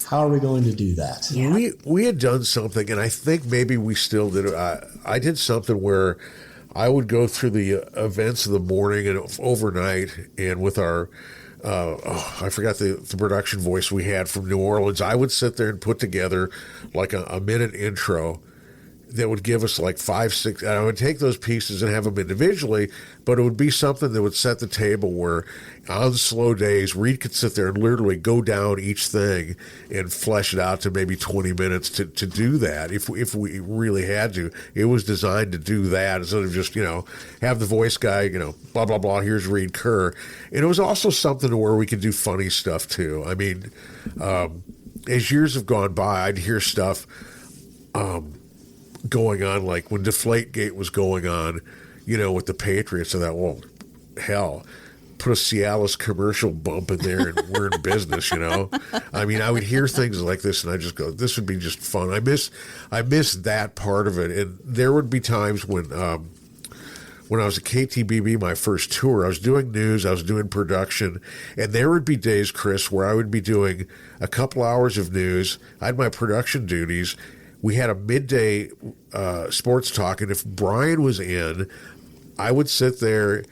How are we going to do that? Yeah. We had done something, and I think maybe we still did it. I did something where I would go through the events of the morning and overnight, and with our I forgot the production voice we had from New Orleans. I would sit there and put together like a minute intro, that would give us like 5, 6. I would take those pieces and have them individually, but it would be something that would set the table where on slow days, Reed could sit there and literally go down each thing and flesh it out to maybe 20 minutes to do that if we really had to. It was designed to do that instead of just, have the voice guy, blah, blah, blah, here's Reed Kerr. And it was also something where we could do funny stuff too. I mean, as years have gone by, I'd hear stuff going on, like when Deflategate was going on, with the Patriots. I thought, well, hell, put a Cialis commercial bump in there and we're in business, I mean, I would hear things like this and I just go, this would be just fun. I miss that part of it. And there would be times when I was at KTBB, my first tour, I was doing news, I was doing production, and there would be days, Chris, where I would be doing a couple hours of news. I had my production duties. We had a midday sports talk, and if Brian was in, I would sit there.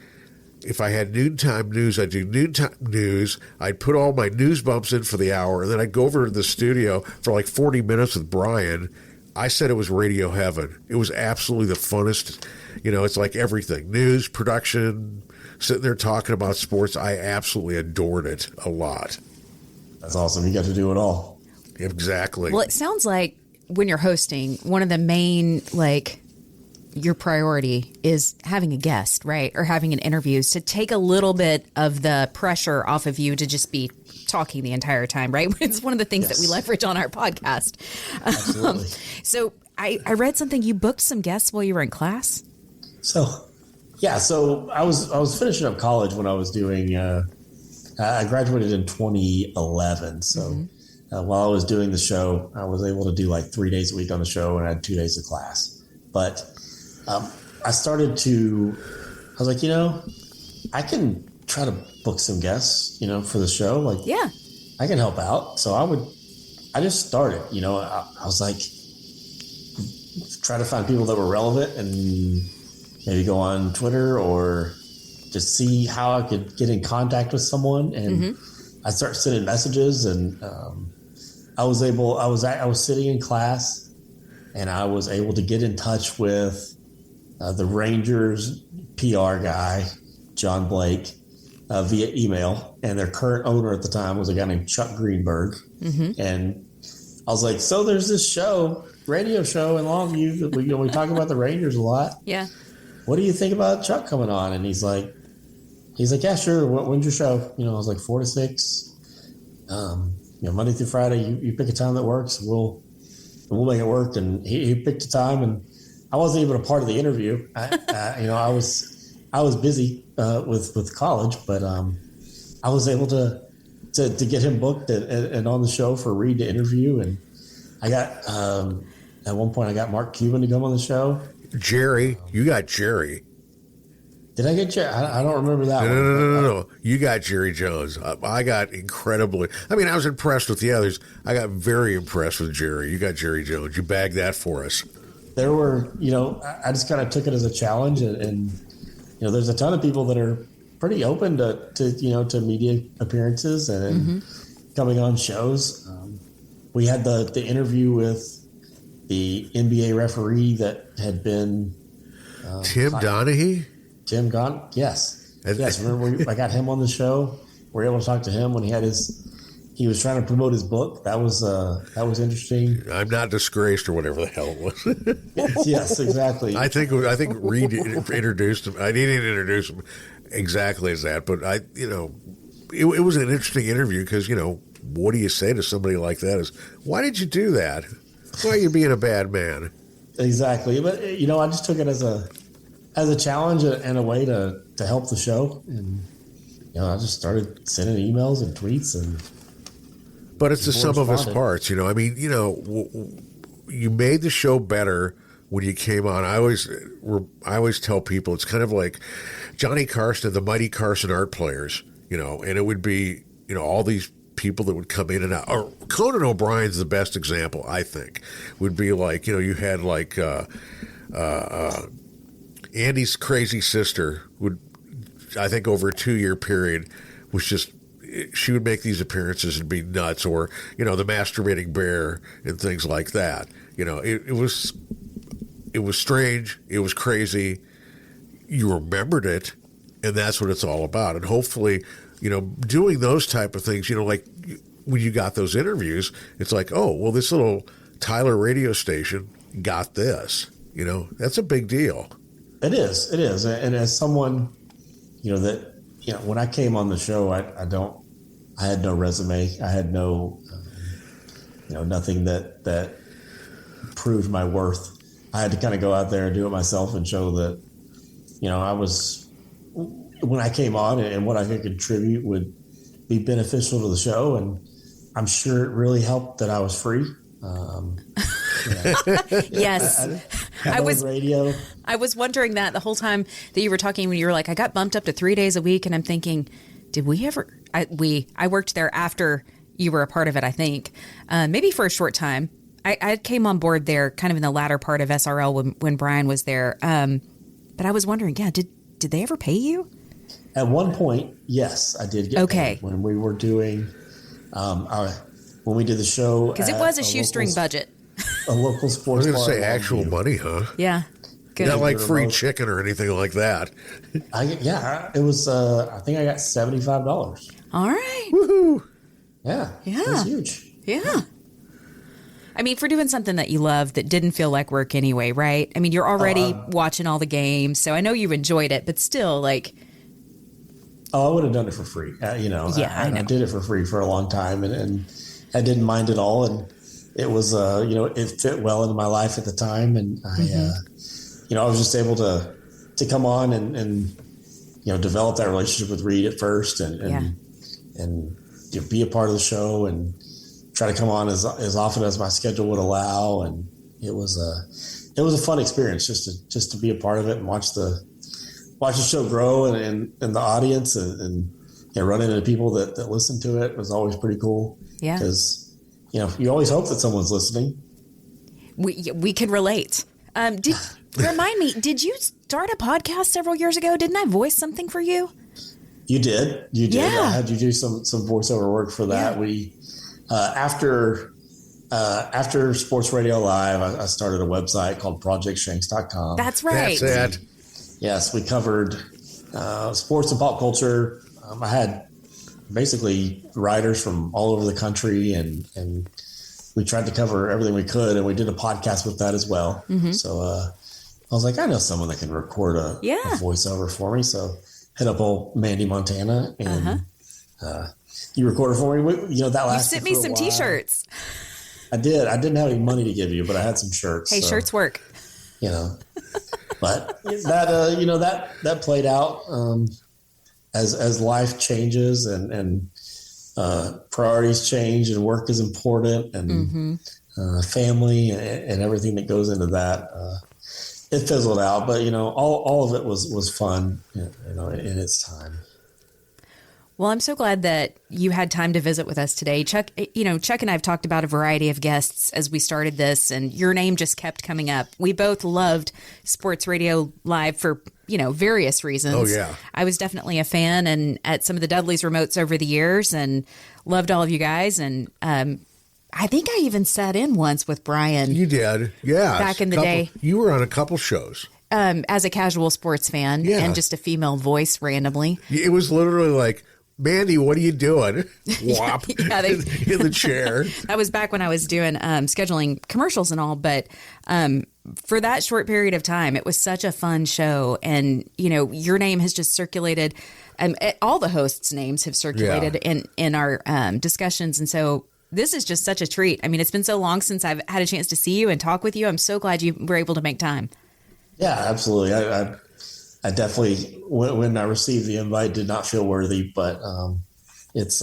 If I had noontime news, I'd do noontime news. I'd put all my news bumps in for the hour, and then I'd go over to the studio for like 40 minutes with Brian. I said it was radio heaven. It was absolutely the funnest. It's like everything. News, production, sitting there talking about sports. I absolutely adored it a lot. That's awesome. You got to do it all. Exactly. Well, it sounds like when you're hosting, one of the main, your priority is having a guest, right? Or having an interview to take a little bit of the pressure off of you to just be talking the entire time, right? It's one of the things that we leverage on our podcast. Absolutely. So I read something, you booked some guests while you were in class? So I was finishing up college when I was doing, I graduated in 2011. So while I was doing the show, I was able to do like 3 days a week on the show and I had 2 days of class. But I was like, I can try to book some guests, for the show. I can help out. So I just started, I was like, try to find people that were relevant and maybe go on Twitter or just see how I could get in contact with someone. And I started sending messages and I was sitting in class and I was able to get in touch with the Rangers PR guy, John Blake, via email. And their current owner at the time was a guy named Chuck Greenberg. And I was like, so there's this radio show in Longview. We talk about the Rangers a lot. Yeah. What do you think about Chuck coming on? And he's like, yeah, sure. When's your show? I was like 4 to 6. Monday through Friday, you pick a time that works. We'll make it work. And he picked a time, and I wasn't even a part of the interview. I was busy with college, but I was able to get him booked and on the show for Reed to interview. And I got at one point I got Mark Cuban to come on the show. Jerry, you got Jerry. Did I get Jerry? I don't remember that one. No. You got Jerry Jones. I got incredibly. I mean, I was impressed with the others. I got very impressed with Jerry. You got Jerry Jones. You bagged that for us. There were, I just kind of took it as a challenge, and there's a ton of people that are pretty open to media appearances and coming on shows. We had the interview with the NBA referee that had been Tim Donaghy. Tim Gon, yes. Remember I got him on the show. We were able to talk to him when he was trying to promote his book. That was interesting. I'm not disgraced or whatever the hell it was. Yes, exactly. I think Reed introduced him. I didn't introduce him exactly as that, but it was an interesting interview because what do you say to somebody like that? Is why did you do that? Why are you being a bad man? Exactly, but I just took it as a challenge and a way to help the show, and I just started sending emails and tweets and. But it's the sum of its parts, I mean, you made the show better when you came on. I always tell people it's kind of like Johnny Carson, the Mighty Carson art players, and it would be all these people that would come in and out. Or Conan O'Brien's the best example, I think. Would be like, you had like Andy's crazy sister would, I think over a 2-year period, was just, she would make these appearances and be nuts, or, the masturbating bear and things like that. It was it was strange. It was crazy. You remembered it, and that's what it's all about. And hopefully, doing those type of things, like when you got those interviews, it's like, oh, well, this little Tyler radio station got this. That's a big deal. It is. And as someone, when I came on the show, I had no resume. I had no, nothing that proved my worth. I had to kind of go out there and do it myself and show that, when I came on and what I could contribute would be beneficial to the show. And I'm sure it really helped that I was free. Yes. I was radio. I was wondering that the whole time that you were talking, when you were like, I got bumped up to 3 days a week, and I'm thinking, did we ever? I worked there after you were a part of it, I think, maybe for a short time. I came on board there kind of in the latter part of SRL when Brian was there. But I was wondering, did they ever pay you? At one point, yes, I did get paid when we were doing, when we did the show. Because it was a shoestring budget. A local sports bar. I was going to say actual money, huh? Yeah. Good. Not like free chicken or anything like that. It was, I think I got $75. All right. Woohoo. Yeah. It was huge. Yeah. I mean, for doing something that you love that didn't feel like work anyway, right? I mean, you're already watching all the games, so I know you enjoyed it, but still, like... Oh, I would have done it for free. I did it for free for a long time, and I didn't mind it all, and it was, it fit well into my life at the time, and I was just able to come on and develop that relationship with Reed at first, and be a part of the show, and try to come on as often as my schedule would allow, and it was a fun experience just to be a part of it and watch the show grow and the audience and run into people that listen to it was always pretty cool. Yeah, because you always hope that someone's listening. We can relate. Remind me, did you start a podcast several years ago? Didn't I voice something for you? You did. Yeah. I had you do some voiceover work for that. Yeah. We after Sports Radio Live, I started a website called projectshanks.com. That's right. That's it. Yes, we covered sports and pop culture. I had basically writers from all over the country, and we tried to cover everything we could, and we did a podcast with that as well. Mm-hmm. So I was like, I know someone that can record a voiceover for me. So hit up old Mandy Montana, and you recorded for me. That last. You sent me some T-shirts. I did. I didn't have any money to give you, but I had some shirts. Hey, shirts work. But that played out as life changes and priorities change, and work is important, and family and everything that goes into that. It fizzled out, but all of it was fun, in its time. Well, I'm so glad that you had time to visit with us today. Chuck, Chuck and I have talked about a variety of guests as we started this, and your name just kept coming up. We both loved Sports Radio Live for, various reasons. Oh, yeah. I was definitely a fan, and at some of the Dudley's remotes over the years, and loved all of you guys. And I think I even sat in once with Brian. You did, yeah. Back in the day. You were on a couple shows. As a casual sports fan, and just a female voice randomly. It was literally like, Mandy, what are you doing? Whop, in the chair. That was back when I was doing scheduling commercials and all. But for that short period of time, it was such a fun show. And, your name has just circulated. All the hosts' names have circulated in our discussions. And so this is just such a treat. I mean, it's been so long since I've had a chance to see you and talk with you. I'm so glad you were able to make time. Yeah, absolutely. I definitely, when I received the invite, did not feel worthy, but it's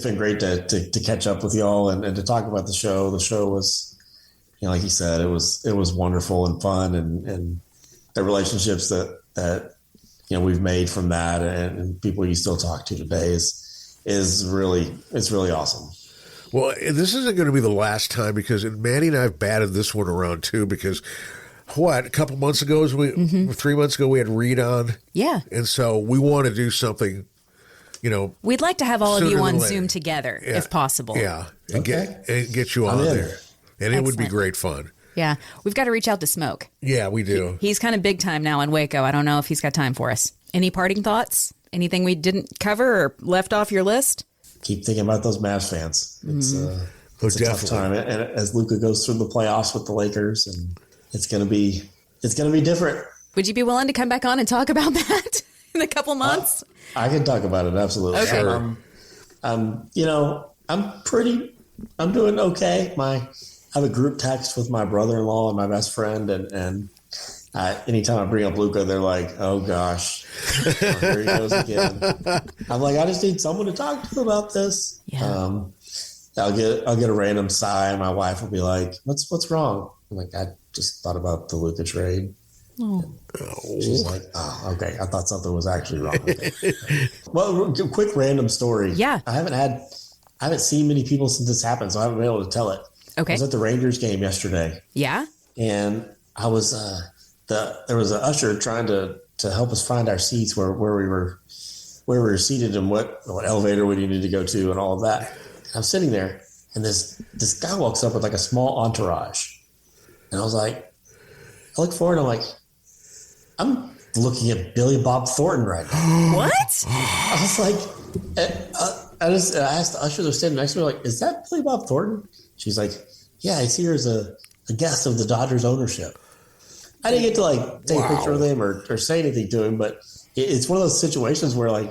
been great to catch up with y'all and to talk about the show. The show was, like you said, it was wonderful and fun, and the relationships that we've made from that and people you still talk to today is really awesome. Well, this isn't going to be the last time, because Mandy and I have batted this one around too, because a couple months ago, 3 months ago, we had Reed on. Yeah. And so we want to do something, We'd like to have all of you on Zoom together, if possible. Yeah. And get you on there. And it would be great fun. Yeah. We've got to reach out to Smoke. Yeah, we do. He's kind of big time now in Waco. I don't know if he's got time for us. Any parting thoughts? Anything we didn't cover or left off your list? Keep thinking about those Mavs fans. It's a tough time. And as Luka goes through the playoffs with the Lakers, and it's going to be different. Would you be willing to come back on and talk about that in a couple months? I can talk about it. Absolutely. Okay. Sure. I'm doing okay. I have a group text with my brother-in-law and my best friend, and anytime I bring up Luka, they're like, "Oh gosh, here he goes again." I'm like, I just need someone to talk to about this. Yeah. I'll get a random sigh. My wife will be like, "What's wrong?" I'm like, "I just thought about the Luka trade." Oh. She's like, "Oh, okay. I thought something was actually wrong." Okay. Well, quick random story. Yeah. I haven't seen many people since this happened, so I haven't been able to tell it. Okay. I was at the Rangers game yesterday. Yeah. And I was there was an usher trying to help us find our seats where we were seated and what elevator we needed to go to and all of that. I'm sitting there, and this guy walks up with like a small entourage, and I was like, I look forward, and I'm like, I'm looking at Billy Bob Thornton right now. What? I was like, I asked the usher that was standing next to me, like, is that Billy Bob Thornton? She's like, yeah, he's here as a guest of the Dodgers ownership. I didn't get to like take a picture with him or say anything to him, but it's one of those situations where like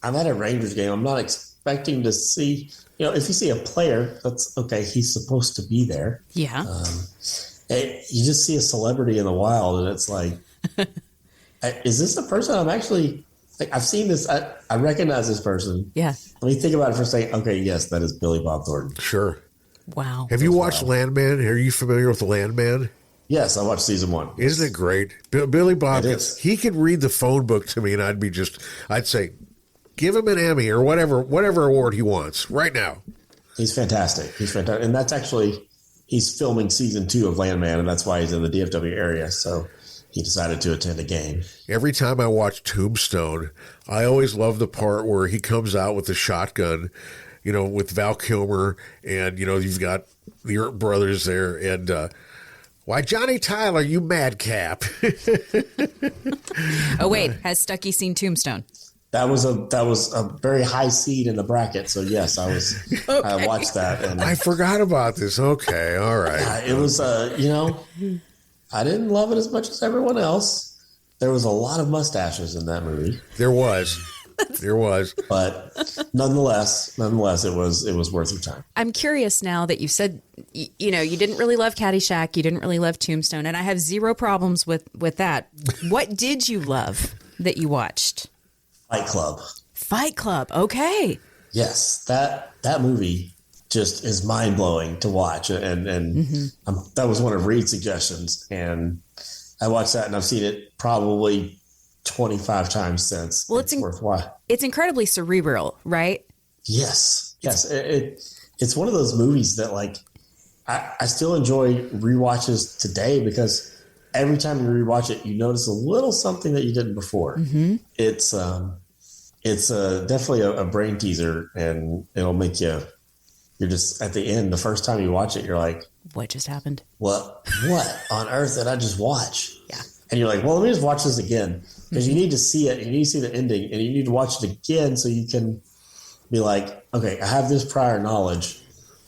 I'm at a Rangers game. I'm not expecting to see, if you see a player, that's okay. He's supposed to be there. Yeah. You just see a celebrity in the wild, and it's like, is this the person I'm actually like? I've seen this. I recognize this person. Yeah. Let me think about it for a second. Okay, yes, that is Billy Bob Thornton. Sure. Wow. Have you watched Landman? Are you familiar with Landman? Yes, I watched season 1. Isn't it great? Billy Bob, It is. he could read the phone book to me, and I'd say, give him an Emmy or whatever award he wants right now. He's fantastic. And that's actually, he's filming season 2 of Landman, and that's why he's in the DFW area. So he decided to attend a game. Every time I watch Tombstone, I always love the part where he comes out with the shotgun, with Val Kilmer, and, you've got the Earp brothers there, and, why, Johnny Tyler, you madcap. Oh, wait. Has Stuckey seen Tombstone? That was a very high seed in the bracket. So yes, I watched that, and I forgot about this. Okay, all right. it was I didn't love it as much as everyone else. There was a lot of mustaches in that movie. There was, but nonetheless, it was worth your time. I'm curious now that you said, you didn't really love Caddyshack, you didn't really love Tombstone, and I have zero problems with that. What did you love that you watched? Fight Club. Okay. Yes, that movie just is mind blowing to watch, and that was one of Reed's suggestions, and I watched that, and I've seen it probably 25 times since. Well, it's worthwhile. It's incredibly cerebral, right? Yes. It's one of those movies that like I still enjoy rewatches today, because every time you rewatch it, you notice a little something that you didn't before. Mm-hmm. It's definitely a brain teaser, and it'll make you're just at the end, the first time you watch it, you're like, what just happened? What on earth did I just watch? Yeah. And you're like, well, let me just watch this again, because you need to see it. You need to see the ending, and you need to watch it again so you can be like, okay, I have this prior knowledge.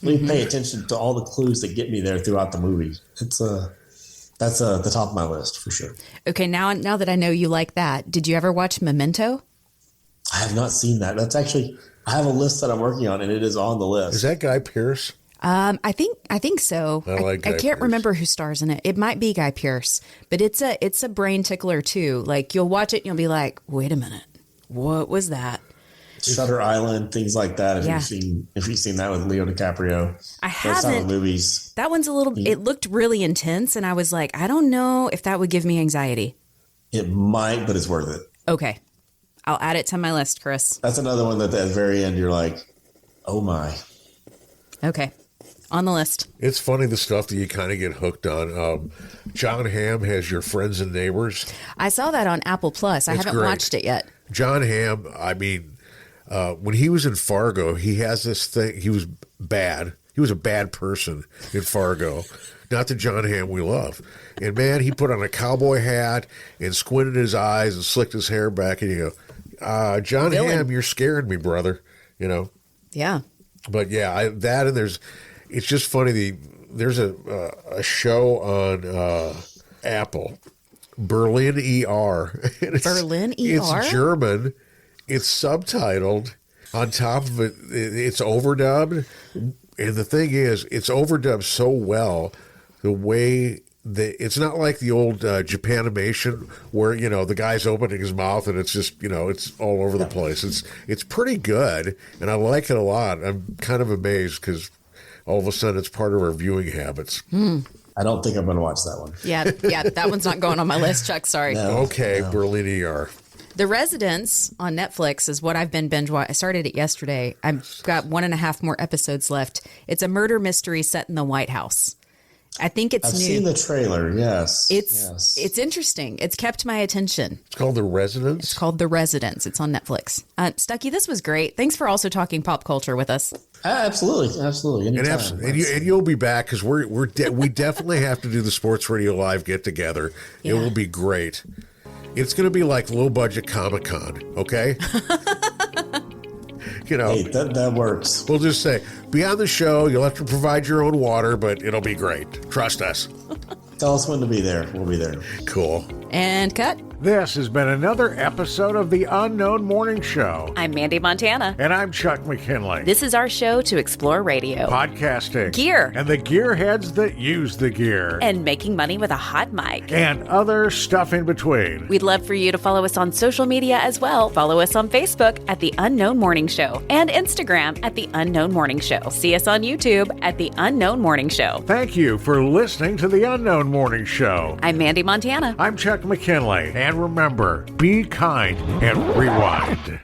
Let me pay attention to all the clues that get me there throughout the movie. That's the top of my list for sure. Okay, now that I know you like that, did you ever watch Memento? I have not seen that. That's actually, I have a list that I'm working on, and it is on the list. Is that Guy Pearce? I think so. I can't remember who stars in it. It might be Guy Pearce, but it's a brain tickler too. Like, you'll watch it and you'll be like, wait a minute, what was that? Shutter Island, things like that. If you've seen that with Leo DiCaprio, I haven't. Those type of movies. That one's a little. It looked really intense, and I was like, I don't know if that would give me anxiety. It might, but it's worth it. Okay, I'll add it to my list, Chris. That's another one that at the very end you're like, oh my. Okay, on the list. It's funny the stuff that you kind of get hooked on. John Hamm has Your Friends and Neighbors. I saw that on Apple Plus. I haven't watched it yet. John Hamm, I mean, when he was in Fargo, he has this thing. He was bad. He was a bad person in Fargo. not the John Hamm we love. And man, he put on a cowboy hat and squinted his eyes and slicked his hair back, and you go, John Hamm, you're scaring me, brother. You know? Yeah. But yeah, it's just funny. There's a show on Apple, Berlin ER. Berlin ER? It's German. It's subtitled. On top of it, it's overdubbed. And the thing is, it's overdubbed so well, the way that it's not like the old Japanimation where, you know, the guy's opening his mouth and it's just, you know, it's all over the place. It's pretty good, and I like it a lot. I'm kind of amazed because all of a sudden it's part of our viewing habits. I don't think I'm going to watch that one. Yeah, that one's not going on my list, Chuck. Sorry. No, okay, no. Berlin ER. The Residence on Netflix is what I've been binge-watching. I started it yesterday. I've got 1.5 more episodes left. It's a murder mystery set in the White House. I think it's I've new. seen the trailer, yes. It's interesting. It's kept my attention. It's called The Residence? It's called The Residence. It's on Netflix. Stuckey, this was great. Thanks for also talking pop culture with us. Absolutely. Anytime. And you'll be back because we definitely have to do the Sports Radio Live get-together. Yeah. It will be great. It's going to be like low-budget Comic-Con, okay? You know, Hey, that works. we'll just say, be on the show. You'll have to provide your own water, but it'll be great. Trust us. Tell us when to be there. We'll be there. Cool. And cut. This has been another episode of The Unknown Morning Show. I'm Mandy Montana. And I'm Chuck McKinley. This is our show to explore radio, Podcasting. gear, And the gearheads that use the gear. and making money with a hot mic. And other stuff in between. We'd love for you to follow us on social media as well. Follow us on Facebook at The Unknown Morning Show and Instagram at The Unknown Morning Show. See us on YouTube at The Unknown Morning Show. Thank you for listening to The Unknown Morning Show. I'm Mandy Montana. I'm Chuck McKinley. And remember, be kind and rewind.